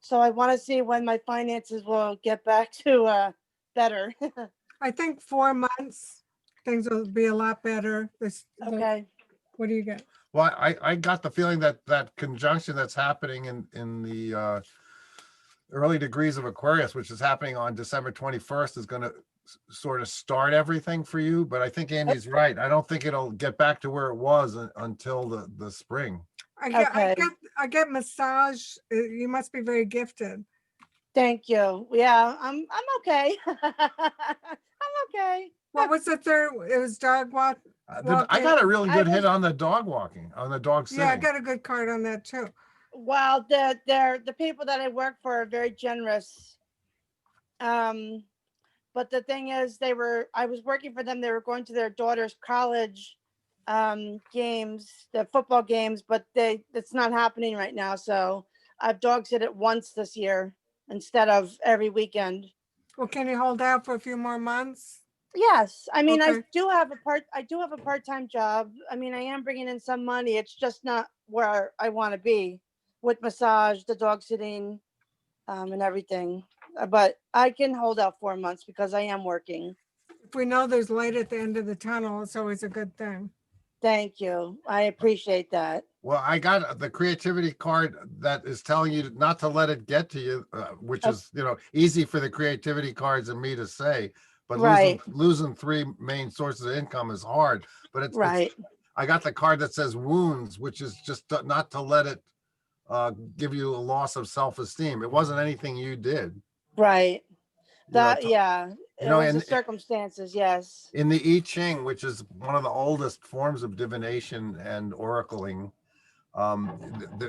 So I want to see when my finances will get back to better. I think 4 months, things will be a lot better. Okay. What do you get? Well, I got the feeling that that conjunction that's happening in the early degrees of Aquarius, which is happening on December 21st, is going to sort of start everything for you. But I think Amy's right. I don't think it'll get back to where it was until the spring. I get massage. You must be very gifted. Thank you. Yeah, I'm okay. I'm okay. What was the third? It was dog walk. I got a really good hit on the dog walking, on the dog sitting. Yeah, I got a good card on that too. Well, the people that I work for are very generous. But the thing is, I was working for them. They were going to their daughter's college games, the football games, but it's not happening right now. So I've dog sit it once this year instead of every weekend. Well, can you hold out for a few more months? Yes, I mean, Okay. I do have a part-time job. I mean, I am bringing in some money. It's just not where I want to be with massage, the dog sitting, and everything. But I can hold out 4 months because I am working. If we know there's light at the end of the tunnel, it's always a good thing. Thank you. I appreciate that. Well, I got the creativity card that is telling you not to let it get to you, which is, easy for the creativity cards and me to say, but Right. losing three main sources of income is hard. But it's Right. I got the card that says wounds, which is just not to let it give you a loss of self-esteem. It wasn't anything you did. Right. That, to- yeah. It know, was and- the circumstances. Yes. In the I Ching, which is one of the oldest forms of divination and oracling,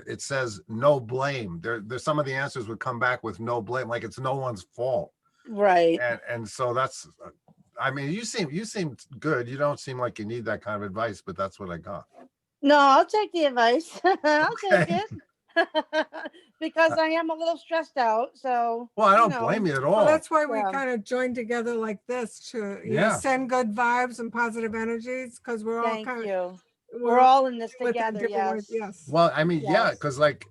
it says no blame. There's some of the answers would come back with no blame, like it's no one's fault. Right. And so that's, I mean, you seem good. You don't seem like you need that kind of advice, but that's what I got. No, I'll take the advice. I'll take Okay. it. Because I am a little stressed out. So. Well, I don't blame you at all. Well, that's why we Yeah. kind of joined together like this to Yeah. send good vibes and positive energies, because we're all Thank kind of you. We're all in this together. Yes. Yes. Well, I mean, yeah, Yes. because like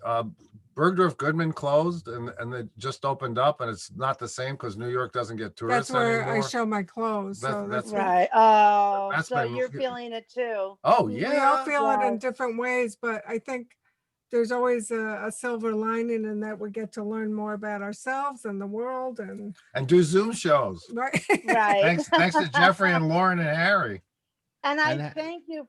Bergdorf Goodman closed and they just opened up, and it's not the same because New York doesn't get tourists That's where anymore. I show my clothes. So That's that's Right. Oh, That's so been- you're feeling it too. Oh we all yeah. feel it in Yes. different ways, but I think there's always a silver lining in that we get to learn more about ourselves and the world and And do Zoom shows. right. Right. Thanks to Jeffrey and Lauren and Harry. And And I ha- thank you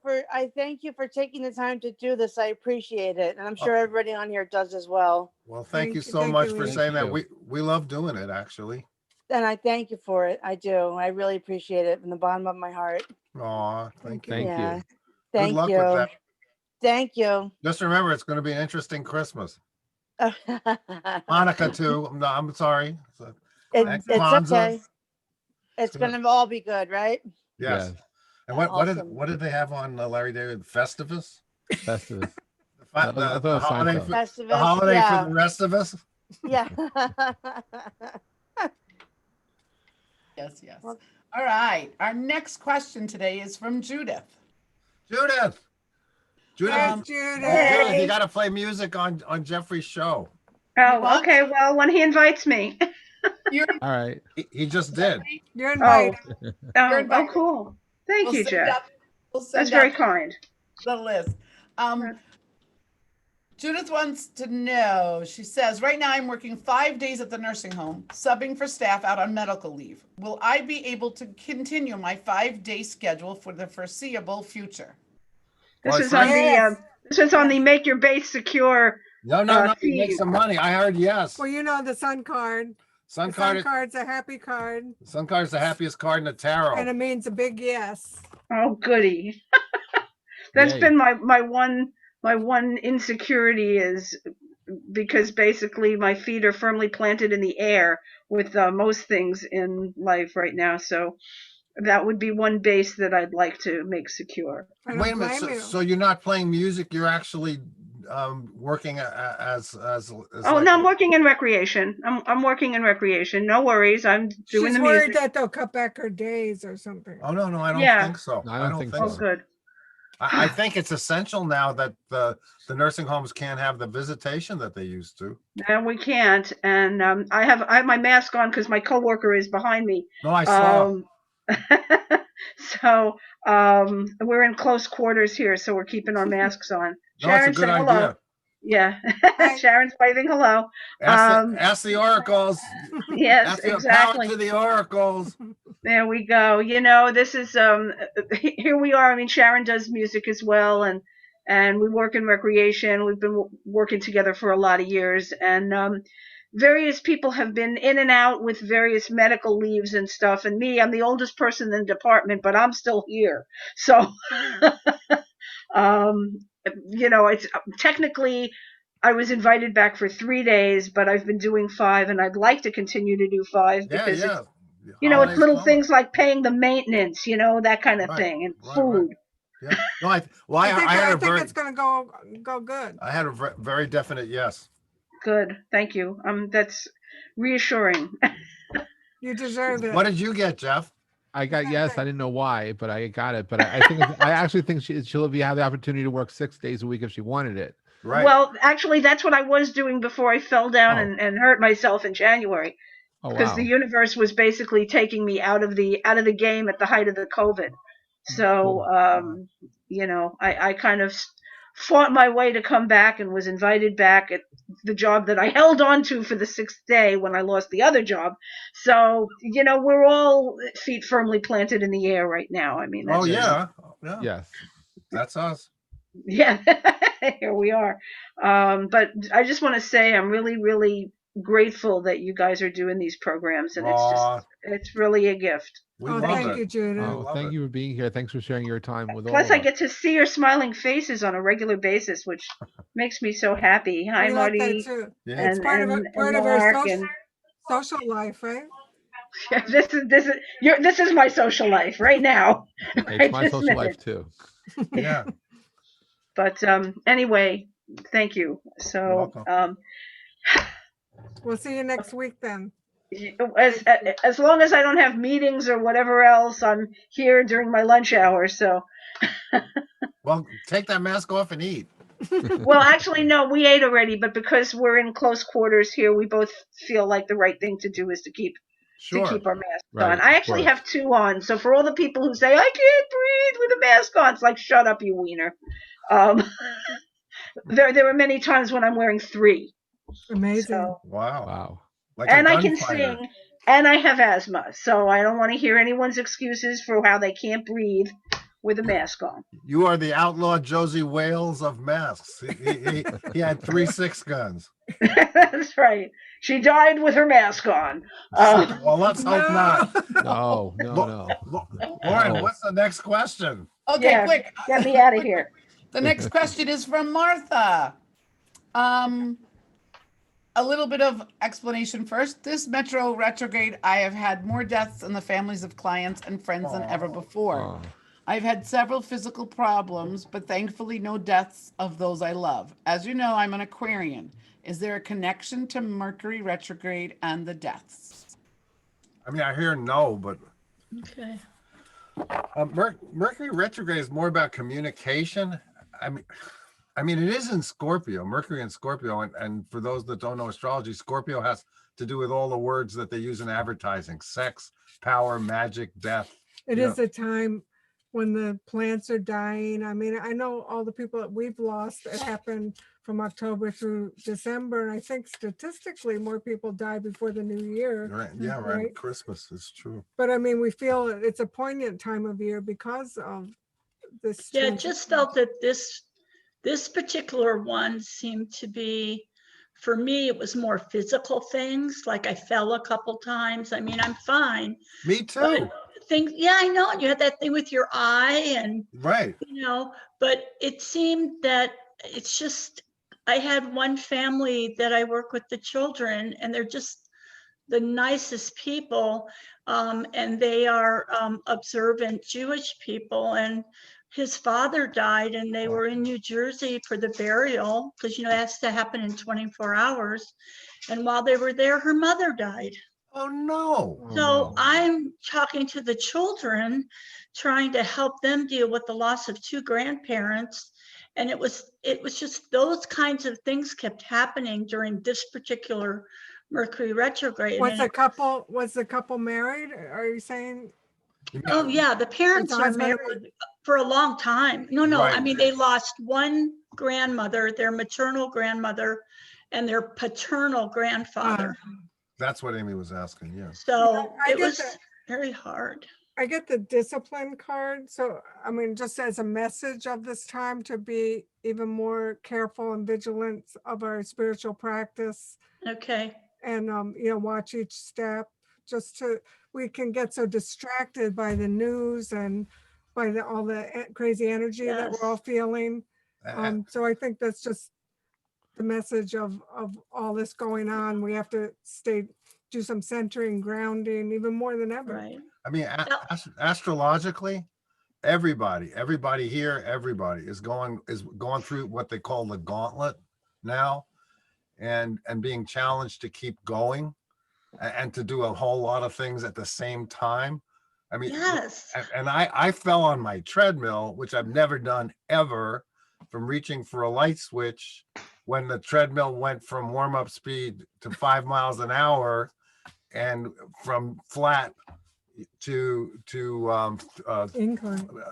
for taking the time to do this. I appreciate it. And I'm sure everybody on here does as well. Well, thank you Thank you- so thank much you, for Lee. saying that. Thank We love doing it, actually. And I thank you for it. I do. I really appreciate it from the bottom of my heart. Aw, thank you. Thank Yeah. you. Good Thank luck you. with that. Thank you. Just remember, it's going to be an interesting Christmas. Hanukkah too. No, I'm sorry. So, It's Kwanzaa. okay. It's Good. gonna all be good, right? yes. Yes. And what Awesome. did they have on Larry David? Festivus? Festivus. The, fi- I the, thought it the was holiday, Seinfeld. for, Festivus, the holiday yeah. for the rest of us? Yeah. Yes, yes. Well- All right. Our next question today is from Judith. Judith. Judith, Yes, Um, Judith. Judith, you got to play music on Jeffrey's show. want- Oh, okay. Well, when he invites me. You're, All right. He just did. You're Oh, invited. oh, invited. cool. Thank we'll you, send Jeff. out- we'll send That's very out kind. the list. Judith wants to know, she says, right now I'm working 5 days at the nursing home, subbing for staff out on medical leave. Will I be able to continue my 5-day schedule for the foreseeable future? This Well, is on Yes. the make your base secure. No, you make theme. some money. I heard yes. Well, you know the sun card. Sun The sun card, card's a happy card, Sun card is the happiest card in the tarot. and it means a big yes. Oh, goody. That's Yay. been my one insecurity is because basically my feet are firmly planted in the air with most things in life right now. So that would be one base that I'd like to make secure. I don't Wait a minute. blame So, you. so you're not playing music. You're actually working as Oh, like no, I'm working in recreation. I'm working in recreation. No worries. I'm doing She's the worried music. that they'll cut back her days or something. Oh, no, I don't Yeah. think so. I don't think Oh, so. good. I think it's essential now that the nursing homes can't have the visitation that they used to. No, we can't. And I have my mask on because my coworker is behind me. No, I saw. So we're in close quarters here, so we're keeping our masks on. No, it's a Sharon, good say hello. idea. Yeah, Sharon's waving hello. Ask the oracles. Yes, Ask the exactly. power to the oracles. There we go. You know, this is here we are. I mean, Sharon does music as well, and we work in recreation. We've been working together for a lot of years, and various people have been in and out with various medical leaves and stuff. And me, I'm the oldest person in the department, but I'm still here. So, you know, it's technically I was invited back for 3 days, but I've been doing 5, and I'd like to continue to do 5 because it's, you know, it's little things like paying the maintenance, you know, that kind of thing, and food. Yeah. No, I think it's going to go good. I had a very definite yes. Good, thank you. That's reassuring. You deserve it. What did you get, Jeff? I got yes. I didn't know why, but I got it. But I think I actually think she'll have the opportunity to work 6 days a week if she wanted it. Right. Well, actually, that's what I was doing before I fell down and hurt myself in January, because the universe was basically taking me out of the game at the height of the COVID. So, you know, I kind of fought my way to come back and was invited back at the job that I held on to for the 6th day when I lost the other job. So, you know, we're all feet firmly planted in the air right now. I mean, that's Yes. That's us. Yeah, here we are. But I just want to say I'm really, really grateful that you guys are doing these programs, and it's really a gift. Thank you, Judith. Oh, thank you for being here. Thanks for sharing your time with all Plus, of I us. get to see your smiling faces on a regular basis, which makes me so happy. Hi, We like Marty. that too. Yeah. It's part of our Mark social life, right? Yeah, this is my social life right now. It's my social life too. Yeah. But anyway, thank you. So we'll see you next week then. As long as I don't have meetings or whatever else, I'm here during my lunch hour. So, well, take that mask off and eat. Well, actually, no, we ate already, but because we're in close quarters here, we both feel like the right thing to do is to keep our masks on. I actually have 2 on, so for all the people who say I can't breathe with a mask on, it's like, shut up, you wiener. There were many times when I'm wearing 3. Amazing. So, wow. Like and I can sing, and I have asthma, so I don't want to hear anyone's excuses for how they can't breathe with a mask on. You are the outlaw Josie Wales of masks. He had 3 6 guns. That's right. She died with her mask on. Well, let's hope not. No. Lauren, what's the next question? Okay, quick. Get me out of here. The next question is from Martha. A little bit of explanation first. This Metro retrograde, I have had more deaths in the families of clients and friends than ever before. I've had several physical problems, but thankfully no deaths of those I love. As you know, I'm an Aquarian. Is there a connection to Mercury retrograde and the deaths? I mean, I hear no, but Okay. Mercury retrograde is more about communication. I mean, it is in Scorpio, Mercury in Scorpio. And for those that don't know astrology, Scorpio has to do with all the words that they use in advertising: sex, power, magic, death. It is a time when the plants are dying. I mean, I know all the people that we've lost, it happened from October through December. And I think statistically more people die before the new year. Right. Yeah, right. Christmas is true. But I mean, we feel it's a poignant time of year because of this. Yeah, I just felt that this particular one seemed to be, for me, it was more physical things. Like I fell a couple times. I mean, I'm fine. Me too. Yeah, I know. And you had that thing with your eye and, you know, but it seemed that it's just, I had one family that I work with the children, and they're just the nicest people. And they are observant Jewish people. And his father died and they were in New Jersey for the burial, because, you know, it has to happen in 24 hours. And while they were there, her mother died. Oh, no. Oh, So no. I'm talking to the children, trying to help them deal with the loss of two grandparents. And it was just those kinds of things kept happening during this particular Mercury retrograde. Was And the couple married? Are you saying? oh yeah, the parents the are husband- married for a long time. No, I Right. mean, they lost one grandmother, their maternal grandmother, and their paternal grandfather. That's what Amy was asking, yeah. So I it get was that. very hard. I get the discipline card. So, I mean, just as a message of this time to be even more careful and vigilant of our spiritual practice Okay. and, watch each step we can get so distracted by the news and by all the crazy energy that we're all Yes. feeling. A- So I think that's just the message of all this going on. We have to do some centering, grounding, even more than ever. Right. I mean, Now- astrologically, everybody here, everybody is going through what they call the gauntlet now, and being challenged to keep going and to do a whole lot of things at the same time. I mean, Yes. and I fell on my treadmill, which I've never done ever, from reaching for a light switch when the treadmill went from warm-up speed to 5 miles an hour and from flat to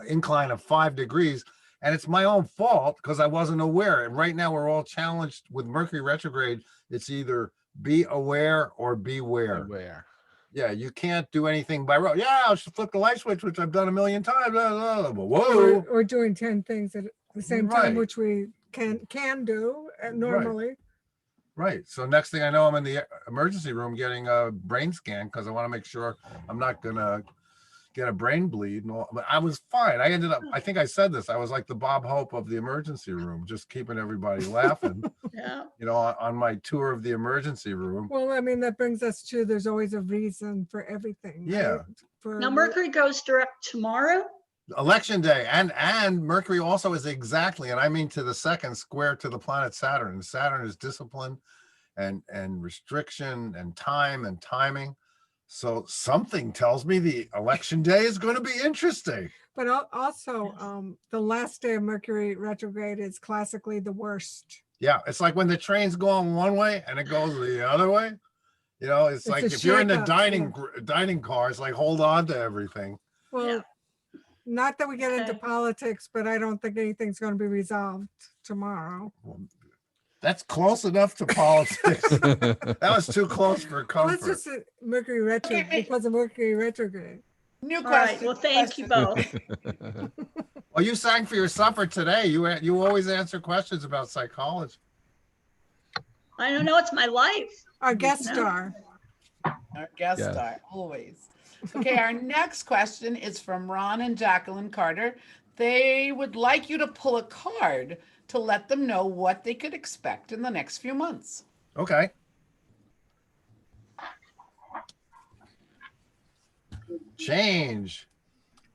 incline of 5 degrees. And it's my own fault because I wasn't aware. And right now we're all challenged with Mercury retrograde. It's either be aware or beware. Beware. Yeah, you can't do anything by rote. Yeah, I'll just flip the light switch, which I've done a million times. Whoa. Or doing 10 things at the same time, Right. which we can do normally. Right. So next thing I know, I'm in the emergency room getting a brain scan because I want to make sure I'm not going to get a brain bleed. And all. But I was fine. I think I said this. I was like the Bob Hope of the emergency room, just keeping everybody laughing, Yeah. on my tour of the emergency room. Well, I mean, that brings us to there's always a reason for everything. right? Yeah. For Now Mercury goes direct tomorrow. Election day, and Mercury also is exactly, and I mean to the second, square to the planet Saturn. And Saturn is discipline and restriction and time and timing. So something tells me the election day is going to be interesting. But also, the last day of Mercury retrograde is classically the worst. Yeah, it's like when the train's going one way and it goes the other way. It's like a if you're in the shakeup, dining car, it's like hold on to everything. Well, not that we get into Okay. politics, but I don't think anything's going to be resolved tomorrow. That's close enough to politics. That was too close for Well, it's comfort. just Mercury retrograde Okay. because of Mercury retrograde. New All right. question. Well, thank you question. both. Well, you sang for your supper today. You always answer questions about psychology. I don't know. It's my life. Our guest No. star. Our guest Yes. star, always. Okay, our next question is from Ron and Jacqueline Carter. They would like you to pull a card to let them know what they could expect in the next few months. Okay.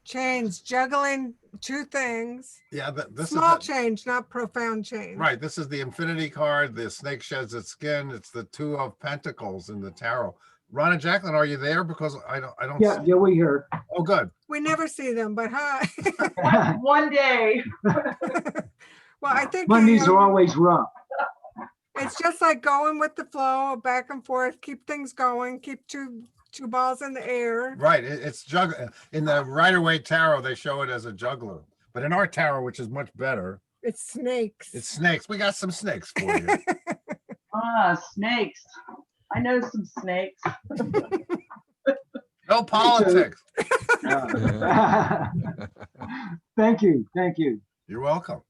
Change. Juggling two things. Yeah, this Small is change, not profound change. right. This is the Infinity card. The snake sheds its skin. It's the Two of Pentacles in the tarot. Ron and Jacqueline, are you there? Because I don't. Yeah, see- we heard. Oh, good. We never see them, but hi. One day. Well, I think Mondays are always rough. it's just like going with the flow, back and forth, keep things going, keep two balls in the air. Right. It's juggling. In the Rider-Waite tarot, they show it as a juggler. But in our tarot, which is much better, It's snakes. it's snakes. We got some snakes for you. Snakes. I know some snakes. No politics. Thank you. Thank you. You're welcome.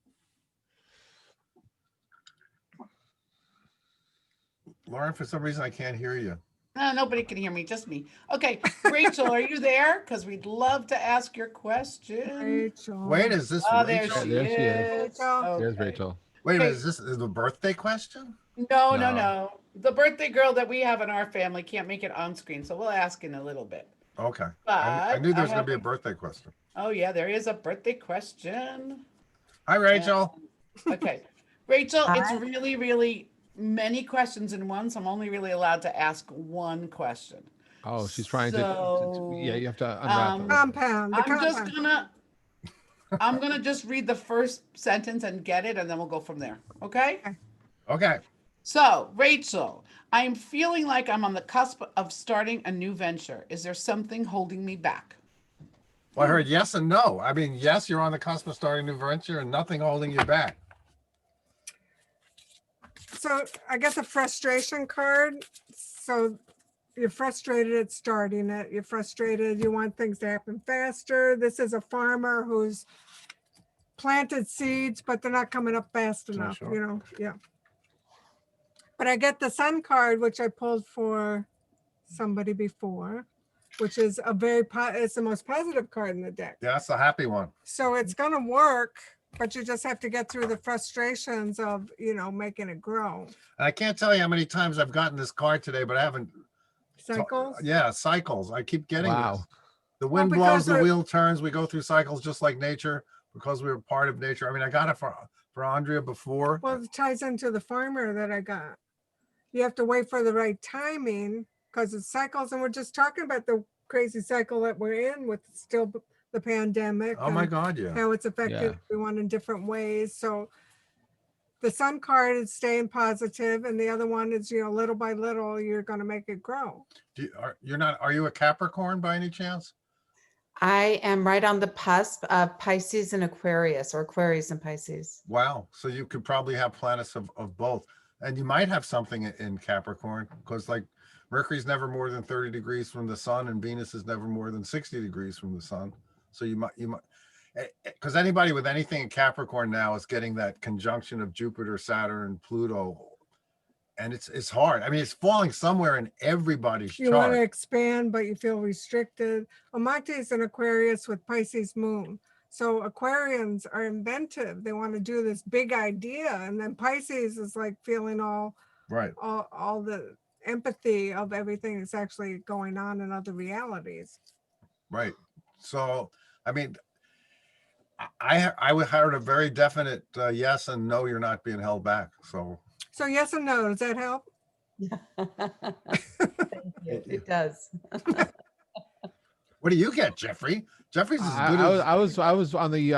Lauren, for some reason, I can't hear you. No, nobody can hear me, just me. Okay, Rachel, are you there? Because we'd love to ask your question. Rachel. Wait, is this Oh, there Rachel? she There she is. is. Rachel. There's Okay. Rachel. Wait a minute, Okay. is this the birthday question? No, No. no. The birthday girl that we have in our family can't make it on screen, so we'll ask in a little bit. Okay. But I knew there was I going to be a have- birthday question. Oh, yeah, there is a birthday question. Hi, Rachel. Okay, Rachel, it's Hi. really, really many questions in one, so I'm only really allowed to ask one question. Oh, she's trying to, yeah, So, you have to unwrap it. Compound, the I'm just compound. gonna just read the first sentence and get it, and then we'll go from there, okay? Okay. So, Rachel, I'm feeling like I'm on the cusp of starting a new venture. Is there something holding me back? Well, I heard yes and no. I mean, yes, you're on the cusp of starting a new venture and nothing holding you back. So I got the frustration card. So you're frustrated at starting it. You're frustrated. You want things to happen faster. This is a farmer who's planted seeds, but they're not coming up fast enough, sure. you know, yeah. But I get the sun card, which I pulled for somebody before, which is a it's the most positive card in the deck. Yeah, that's the happy one. So it's gonna work, but you just have to get through the frustrations of, you know, making it grow. And I can't tell you how many times I've gotten this card today, but I haven't. Cycles? Yeah, cycles. I keep getting Wow. this. The wind because blows, the they're- wheel turns. We go through cycles just like nature because we're part of nature. I mean, I got it for Andrea before. Well, it ties into the farmer that I got. You have to wait for the right timing because it cycles, and we're just talking about the crazy cycle that we're in with still the pandemic. Oh my and God, yeah. How it's affected Yeah. everyone in different ways. So the sun card is staying positive, and the other one is, you know, little by little, you're going to make it grow. Are you a Capricorn by any chance? I am right on the cusp of Pisces and Aquarius, or Aquarius and Pisces. Wow. So you could probably have planets of both. And you might have something in Capricorn because like Mercury's never more than 30 degrees from the sun and Venus is never more than 60 degrees from the sun. So you might, because anybody with anything in Capricorn now is getting that conjunction of Jupiter, Saturn, Pluto. And it's hard. I mean, it's falling somewhere in everybody's You want to chart. expand, but you feel restricted. Amante is an Aquarius with Pisces moon. So Aquarians are inventive. They want to do this big idea. And then Pisces is like feeling all Right. all the empathy of everything that's actually going on in other realities. Right. So, I mean, I heard a very definite yes and no, you're not being held back. So So yes and no, does that help? It does. what do you get, Jeffrey? Jeffrey's as good I as was on the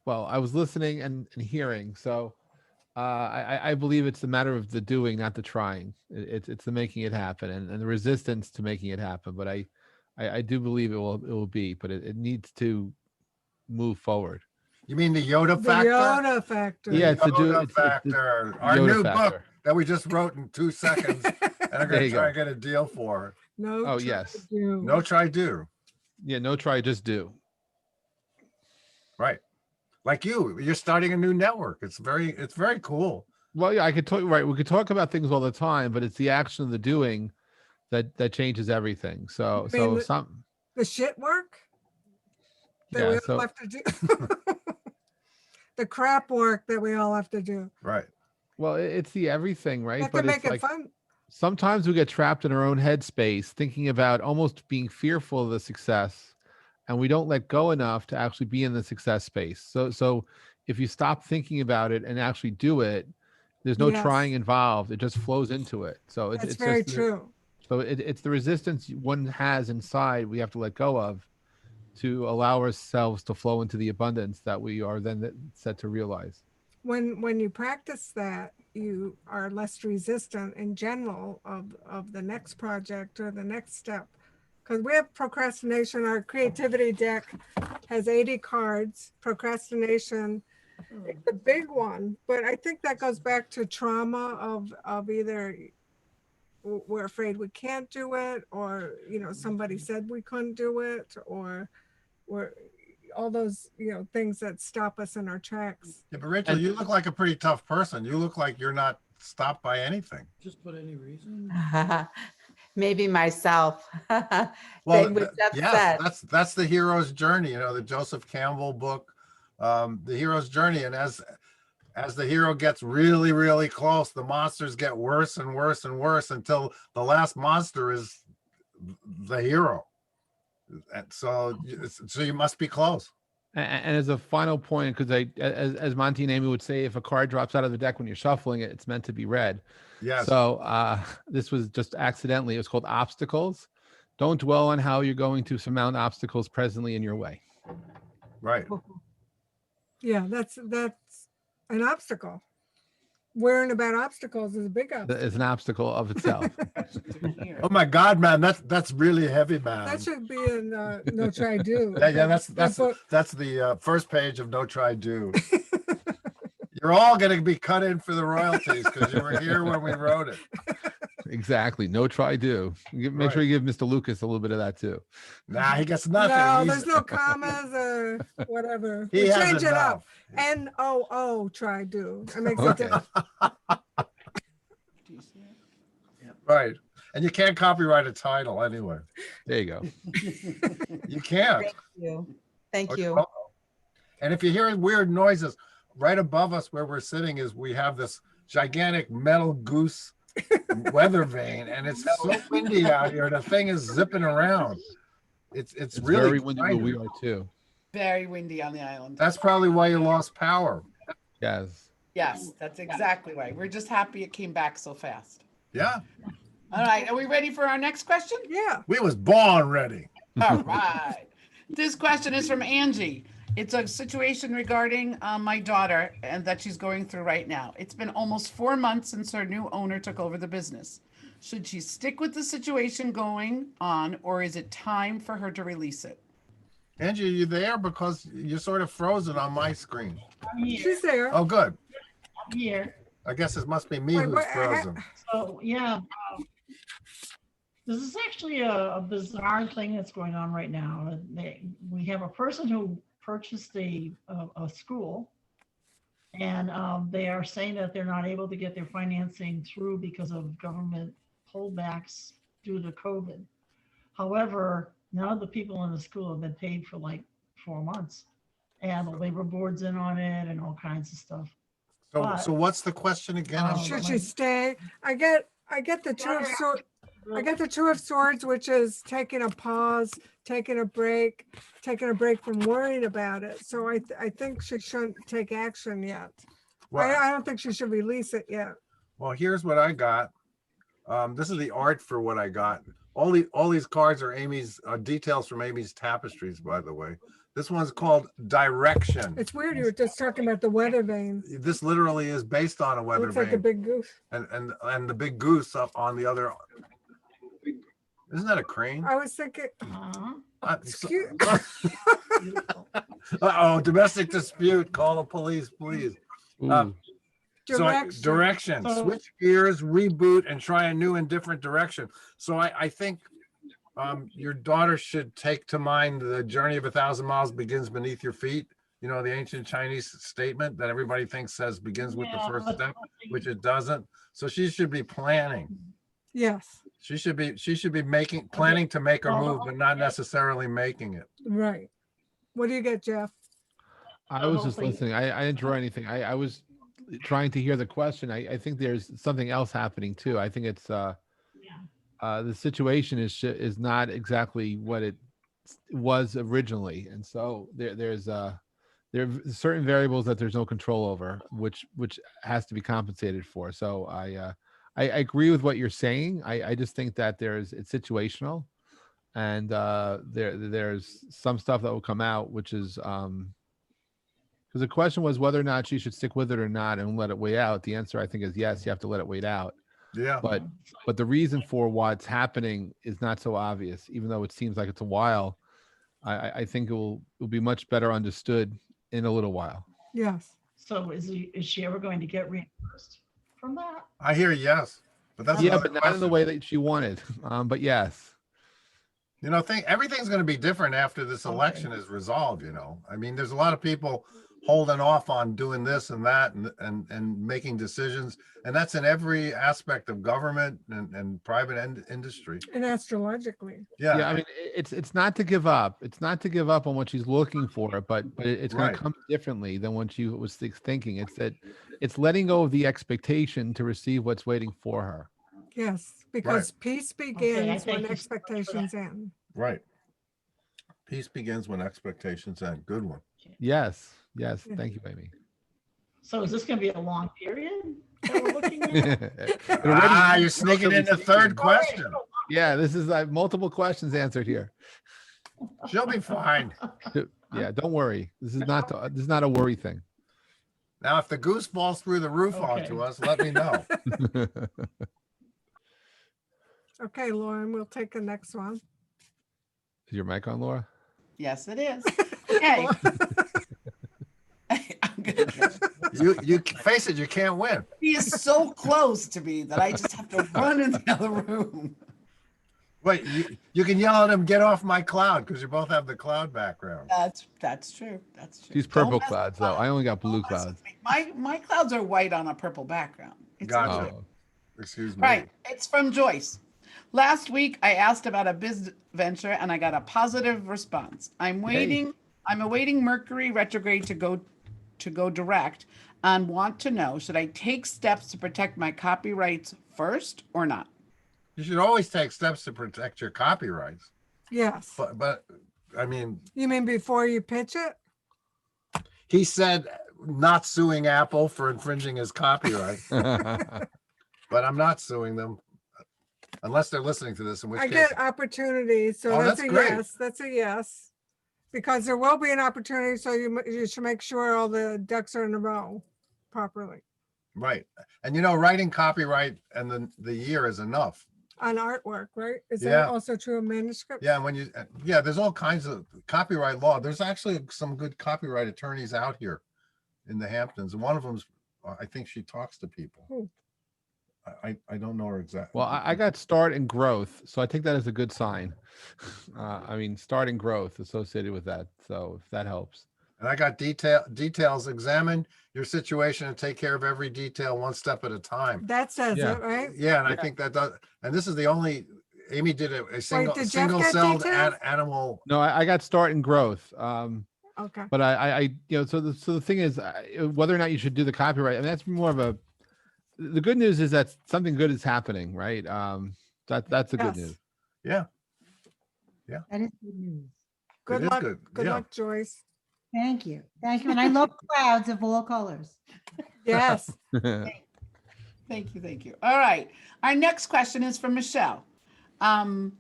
well, I was listening and hearing. So I believe it's a matter of the doing, not the trying. It's the making it happen and the resistance to making it happen. But I do believe it will be, but it needs to move forward. You mean the Yoda The factor? Yoda factor. Yeah, it's the do. Yoda It's the factor. Our Yoda new book factor. that we just wrote in 2 seconds, and I'm There going to you try go. and get a deal for. No. Oh, try yes. to do. No try do. Yeah, no try, just do. Right. Like you're starting a new network. It's very cool. Well, yeah, I could talk. Right, we could talk about things all the time, but it's the action of the doing that changes everything. So You mean some the shit work that Yeah, we all so- have to do. The crap work that we all have to do. Right. well, it's the everything, You right? have to But make it's it like fun. sometimes we get trapped in our own headspace, thinking about almost being fearful of the success, and we don't let go enough to actually be in the success space. So if you stop thinking about it and actually do it, there's no Yes. trying involved. It just flows into it. So That's it's very just true. So it's the resistance one has inside we have to let go of to allow ourselves to flow into the abundance that we are then set to realize. When you practice that, you are less resistant in general of the next project or the next step. Because we have procrastination. Our creativity deck has 80 cards. Procrastination, it's a big one, but I think that goes back to trauma of either we're afraid we can't do it, or somebody said we couldn't do it, or we're all those things that stop us in our tracks. Yeah, but Rachel, you look like a pretty tough person. You look like you're not stopped by anything. Just put any reason. Maybe myself. Well, They would yes, upset. that's the hero's journey. The Joseph Campbell book, the hero's journey. And as the hero gets really, really close, the monsters get worse and worse and worse until the last monster is the hero. And so, so you must be close. And as a final point, because as Monty and Amy would say, if a card drops out of the deck when you're shuffling it, it's meant to be read. Yes. So this was just accidentally. It was called obstacles. Don't dwell on how you're going to surmount obstacles presently in your way. Right. Yeah, that's an obstacle. Worrying about obstacles is a big obstacle. It's an obstacle of itself. Oh my God, man, that's really heavy, man. That should be in No Try Do. Yeah, that's book. the first page of No Try Do. You're all going to be cut in for the royalties because you were here when we wrote it. Exactly. No try do. Make sure you give Mr. Lucas a little bit of that too. Nah, he gets nothing. No, He's- there's no commas or whatever. He We has change it up. enough. NOO try do. It makes it Okay. different. Right. And you can't copyright a title anyway. There you go. You can't. Thank you. Thank Oh, you. oh. And if you hear weird noises, right above us where we're sitting is we have this gigantic metal goose weather vane, and it's so windy out here. The thing is zipping around. It's It's really very windy where we exciting. are too. Very windy on the island. That's probably why you lost power. Yes. Yes, that's exactly right. We're just happy it came back so fast. Yeah, All right, are we ready for our next question? Yeah. we was born ready. All right. This question is from Angie. It's a situation regarding my daughter and that she's going through right now. It's been almost 4 months since her new owner took over the business. Should she stick with the situation going on, or is it time for her to release it? Angie, are you there? Because you're sort of frozen on my screen. She's there. Oh, good. I'm here. I guess it must be me Wait, who's wait, frozen. So, yeah. This is actually a bizarre thing that's going on right now. We have a person who purchased a school, and they are saying that they're not able to get their financing through because of government holdbacks due to COVID. However, none of the people in the school have been paid for like 4 months, and the labor board's in on it and all kinds of stuff. So what's the question again? I'm Should sorry. she stay? I get the two of swords. I get the two of swords, which is taking a pause, taking a break from worrying about it. So I think she shouldn't take action yet. Well, I don't think she should release it yet. well, here's what I got. This is the art for what I got. All these cards are Amy's details from Amy's tapestries, by the way. This one's called Direction. It's weird. You were just talking about the weather vane. This literally is based on a weather Looks like a vane, big goose. and the big goose up on the other. Isn't that a crane? I was thinking, excuse. Uh-oh, domestic dispute. Call the police, please. Ooh. Direction. So- Switch gears, reboot, and try a new and different direction. So I think your daughter should take to mind the journey of 1,000 miles begins beneath your feet. You know, the ancient Chinese statement that everybody thinks says begins with the Yeah, first but- step, which it doesn't. So she should be planning. Yes, She should be planning to make her Well, move, but not necessarily making it. right. What do you get, Jeff? I was just hopefully- listening. I didn't draw anything. I was trying to hear the question. I think there's something else happening too. I think it's the situation is not exactly what it was originally, and so there are certain variables that there's no control over, which has to be compensated for. So I agree with what you're saying. I just think that it's situational, and there's some stuff that will come out, which is because the question was whether or not she should stick with it or not and let it wait out. The answer, I think, is yes. You have to let it wait out. Yeah. But the reason for what's happening is not so obvious, even though it seems like it's a while. I think it will be much better understood in a little while. Yes. So is she ever going to get reimbursed from that? I hear yes, but that's Yeah, another but not in the question. way that she wanted. But yes. You know, everything's going to be different after this election is resolved. You know, I mean, there's a lot of people holding off on doing this and that and making decisions, and that's in every aspect of government and private industry. And astrologically. Yeah. I mean, it's not to give up. It's not to give up on what she's looking for, but it's going Right. to come differently than what she was thinking. It's letting go of the expectation to receive what's waiting for her. Yes, because peace begins when thank you so much for expectations end. Right. Peace begins when expectations end. Good one. Yes. Yes. Thank you, Amy. So is this going to be a long period that we're looking at? You're sneaking in the third question. Yeah, this is like multiple questions answered here. She'll be fine. Yeah, don't worry. This is not a worry thing. Now, if the goose falls through the roof onto us, let me know. Okay, Lauren, we'll take the next one. Is your mic on, Laura? Yes, it is. Okay. You face it, you can't win. He is so close to me that I just have to run in the other room. Wait, you can yell at him, get off my cloud, because you both have the cloud background. That's true. That's true. She's purple clouds, though. I only got blue clouds. My clouds are white on a purple background. Gotcha. okay. Excuse me. Right. It's from Joyce. Last week, I asked about a business venture and I got a positive response. I'm awaiting Mercury retrograde to go direct and want to know, should I take steps to protect my copyrights first or not? You should always take steps to protect your copyrights. Yes. But I mean, You mean before you pitch it? he said not suing Apple for infringing his copyright, but I'm not suing them unless they're listening to this, in which I case. get opportunities, so Oh, that's that's a great. yes. That's a yes. Because there will be an opportunity, so you should make sure all the ducks are in a row properly. Right. And writing copyright and the year is enough. On artwork, right? Is Yeah. that also true of manuscripts? Yeah, and there's all kinds of copyright law. There's actually some good copyright attorneys out here in the Hamptons. And one of them's, I think she talks to people. Who? I don't know her exactly. Well, I got start and growth, so I take that as a good sign. I mean, start and growth associated with that. So if that helps. And I got details. Examine your situation and take care of every detail one step at a time. That says Yeah. it, right? Yeah, and I think that does. And this is the only. Amy did a single did Jeff get single-celled details? animal. No, I got start and growth. Okay. But so the thing is, whether or not you should do the copyright, I mean, that's more of a. The good news is that something good is happening, right? That's the good Yes. news. Yeah. That is good news. Good is luck. good, Good yeah. luck, Joyce. Thank you. Thank you. And I love clouds of all colors. Yes. Thank you. All right. Our next question is from Michelle. I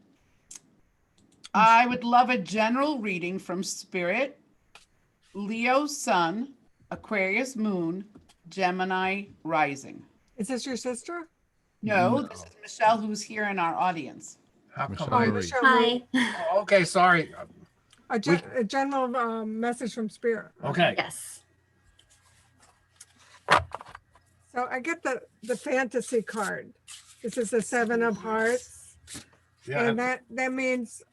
would love a general reading from Spirit, Leo Sun, Aquarius Moon, Gemini Rising. Is this your sister? No, this is Michelle, who's here in our audience. How come Michelle Oh, Marie. Michelle Hi. Marie. Oh, okay, sorry. A general message from Spirit. Okay. Yes. So I get the fantasy card. This is the 7 of Hearts. Yeah. And that means,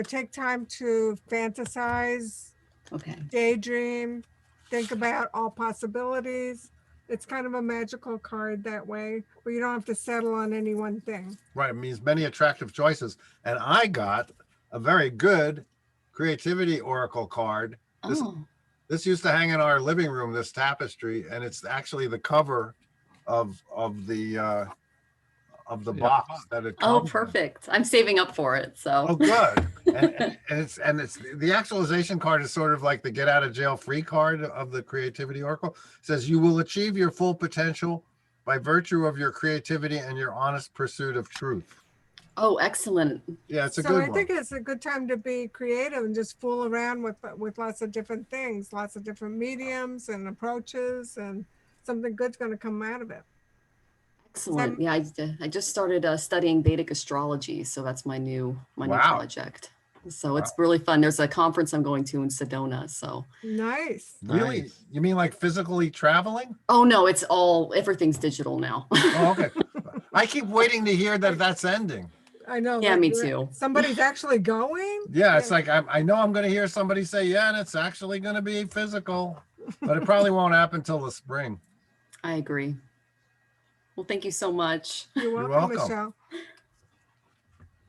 take time to fantasize, Okay. daydream, think about all possibilities. It's kind of a magical card that way, but you don't have to settle on any one thing. Right. It means many attractive choices. And I got a very good creativity oracle card. Oh. This used to hang in our living room, this tapestry, and it's actually the cover of the box that it Oh, comes in. perfect. I'm saving up for it. So. Oh, good. and it's the actualization card is sort of like the get out of jail free card of the creativity oracle. It says you will achieve your full potential by virtue of your creativity and your honest pursuit of truth. Oh, excellent. Yeah, it's a So good I one. think it's a good time to be creative and just fool around with lots of different things, lots of different mediums and approaches, and something good's going to come out of it. Excellent. Yeah, I just started studying Vedic astrology, so that's my new Wow. project. So it's really fun. There's a conference I'm going to in Sedona. So. Nice. Really? Nice. You mean like physically traveling? Oh no, everything's digital now. Oh, okay. I keep waiting to hear that that's ending. I know. Yeah, like, me too. Somebody's actually going? Yeah, it's like I know I'm going to hear somebody say, yeah, and it's actually going to be physical, but it probably won't happen until the spring. I agree. Well, thank you so much. You're welcome. Michelle.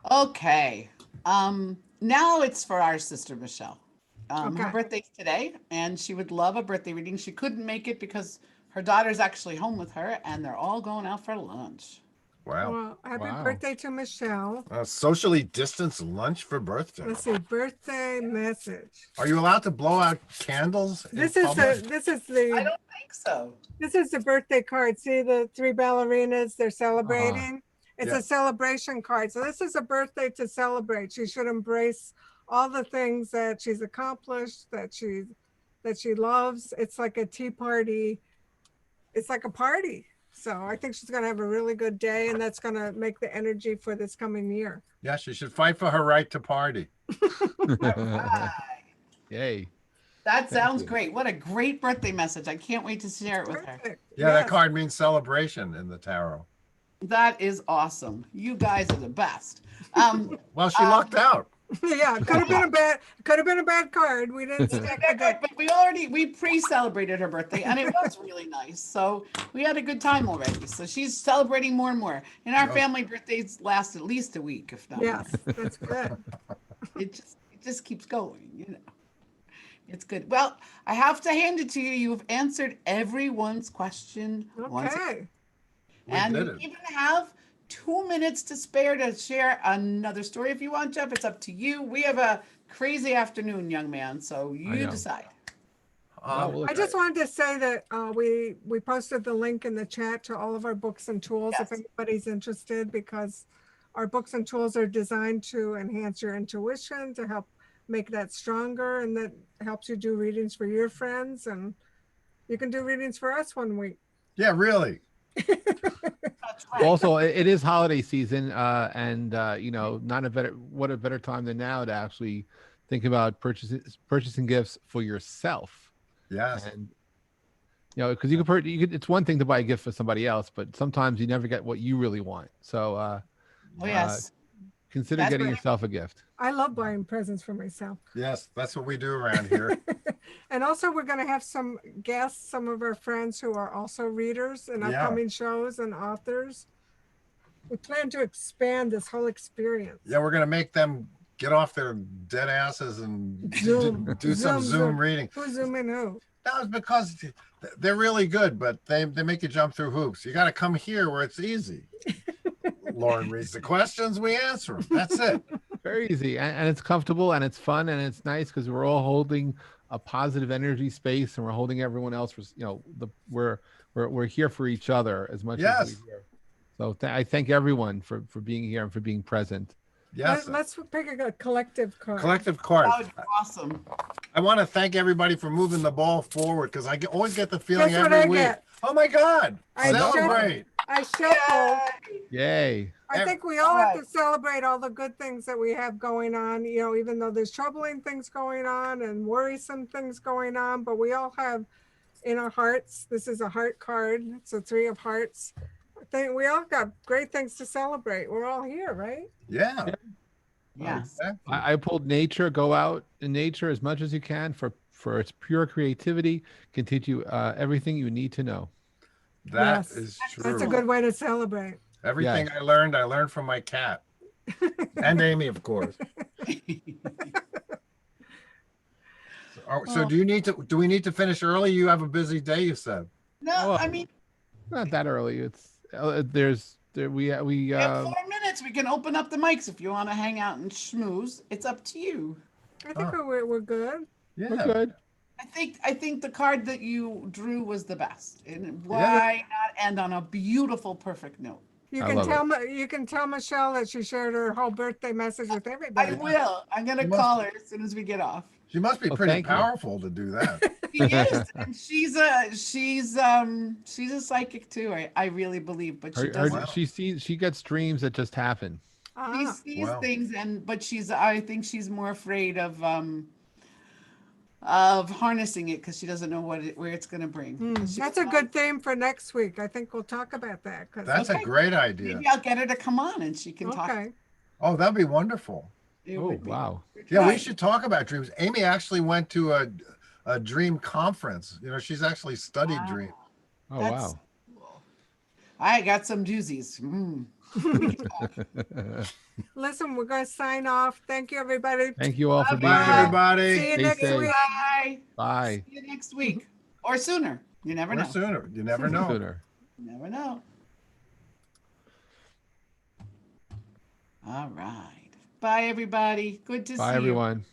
Okay. Now it's for our sister Michelle. Her Okay. birthday's today, and she would love a birthday reading. She couldn't make it because her daughter's actually home with her, and they're all going out for lunch. Wow. Well, happy Wow. birthday to Michelle. Socially distanced lunch for birthday. Let's see, birthday message. Are you allowed to blow out candles in This is public? this is I the don't think so. this is the birthday card. See the three ballerinas, they're celebrating. It's Yeah. a celebration card. So this is a birthday to celebrate. She should embrace all the things that she's accomplished, that she loves. It's like a tea party. It's like a party. So I think she's gonna have a really good day, and that's gonna make the energy for this coming year. Yeah, she should fight for her right to party. Yay. That sounds you. great. What a great birthday message. I can't wait to share it with her. Perfect. Yeah, that Yes. card means celebration in the tarot. That is awesome. You guys are the best. Well, she lucked out. Yeah, could have been a bad card. We didn't stick with it. But we pre-celebrated her birthday and it was really nice. So we had a good time already. So she's celebrating more and more. In our family, birthdays last at least a week, if not Yes, more. that's good. It just keeps going, you know. It's good. Well, I have to hand it to you. You've answered everyone's question once again. Okay. And did you it. even have 2 minutes to spare to share another story if you want, Jeff. It's up to you. We have a crazy afternoon, young man, so you know. decide. I just wanted to say that we posted the link in the chat to all of our books and tools if anybody's interested, because our books and tools are designed to enhance your intuition, to help make that stronger, and that helps you do readings for your friends, and you can do readings for us one week. Yeah, really. Also, it is holiday season, and you know, what a better time than now to actually think about purchasing gifts for yourself. Yes. And you know, because you could, it's one thing to buy a gift for somebody else, but sometimes you never get what you really want. So, yes. Consider That's getting right. yourself a gift. I love buying presents for myself. Yes, that's what we do around here. And also, we're going to have some guests, some of our friends who are also readers in Yeah. upcoming shows, and authors. We plan to expand this whole experience. Yeah, we're gonna make them get off their dead asses and Zoom. do some Zoom reading. Who's zooming who? That was because they're really good, but they make you jump through hoops. You got to come here where it's easy. Lauren reads the questions, we answer them. That's it. Very easy, and it's comfortable, and it's fun, and it's nice because we're all holding a positive energy space, and we're holding everyone else. You know, we're here for each other as much Yes. as we're here. So I thank everyone for being here and for being present. Yes. Let's pick a collective card. Collective card. That would be awesome. I want to thank everybody for moving the ball forward, because always get the feeling Guess what every I week. get? Oh my God! I Celebrate! I shuffle. Yay! I think we all have to celebrate all the good things that we have going on, you know, even though there's troubling things going on and worrisome things going on, but we all have in our hearts, this is a heart card, it's a 3 of hearts. I think we all got great things to celebrate. We're all here, right? Yeah. Yes. I pulled nature. Go out in nature as much as you can for its pure creativity. Can teach you everything you need to know. That Yes. is true. That's a good way to celebrate. Everything I learned from my cat. And Amy, of course. So do we need to finish early? You have a busy day, you said. No, I mean, Not that early. It's we we have 4 minutes. We can open up the mics if you want to hang out and schmooze. It's up to you. I think we're good. Yeah. We're good. I think the card that you drew was the best. And why not end on a beautiful, perfect note? You I can love tell you can tell Michelle that she shared her whole birthday message with everybody. I will. I'm gonna call her as soon as we get off. She must be Oh, pretty thank you. powerful to do that. She is, and she's a psychic too. I really believe, but she doesn't. She gets dreams that just happen. She sees things, but I think she's more afraid of harnessing it because she doesn't know where it's going to bring. That's a good theme for next week. I think we'll talk about that. That's a great idea. Maybe I'll get her to come on and she can talk. Okay. Oh, that'd be wonderful. Oh, wow. Yeah, we should talk about dreams. Amy actually went to a dream conference. You know, she's actually studied dream. Oh, That's wow. cool. I got some doozies. Listen, we're going to sign off. Thank you, everybody. Thank you all for being Bye, here. everybody. See you Stay next safe. week. Bye. Bye. See you next week or sooner. You never Or know. sooner. You never know. Sooner. You never know. All right. Bye, everybody. Good to see you. Bye, everyone.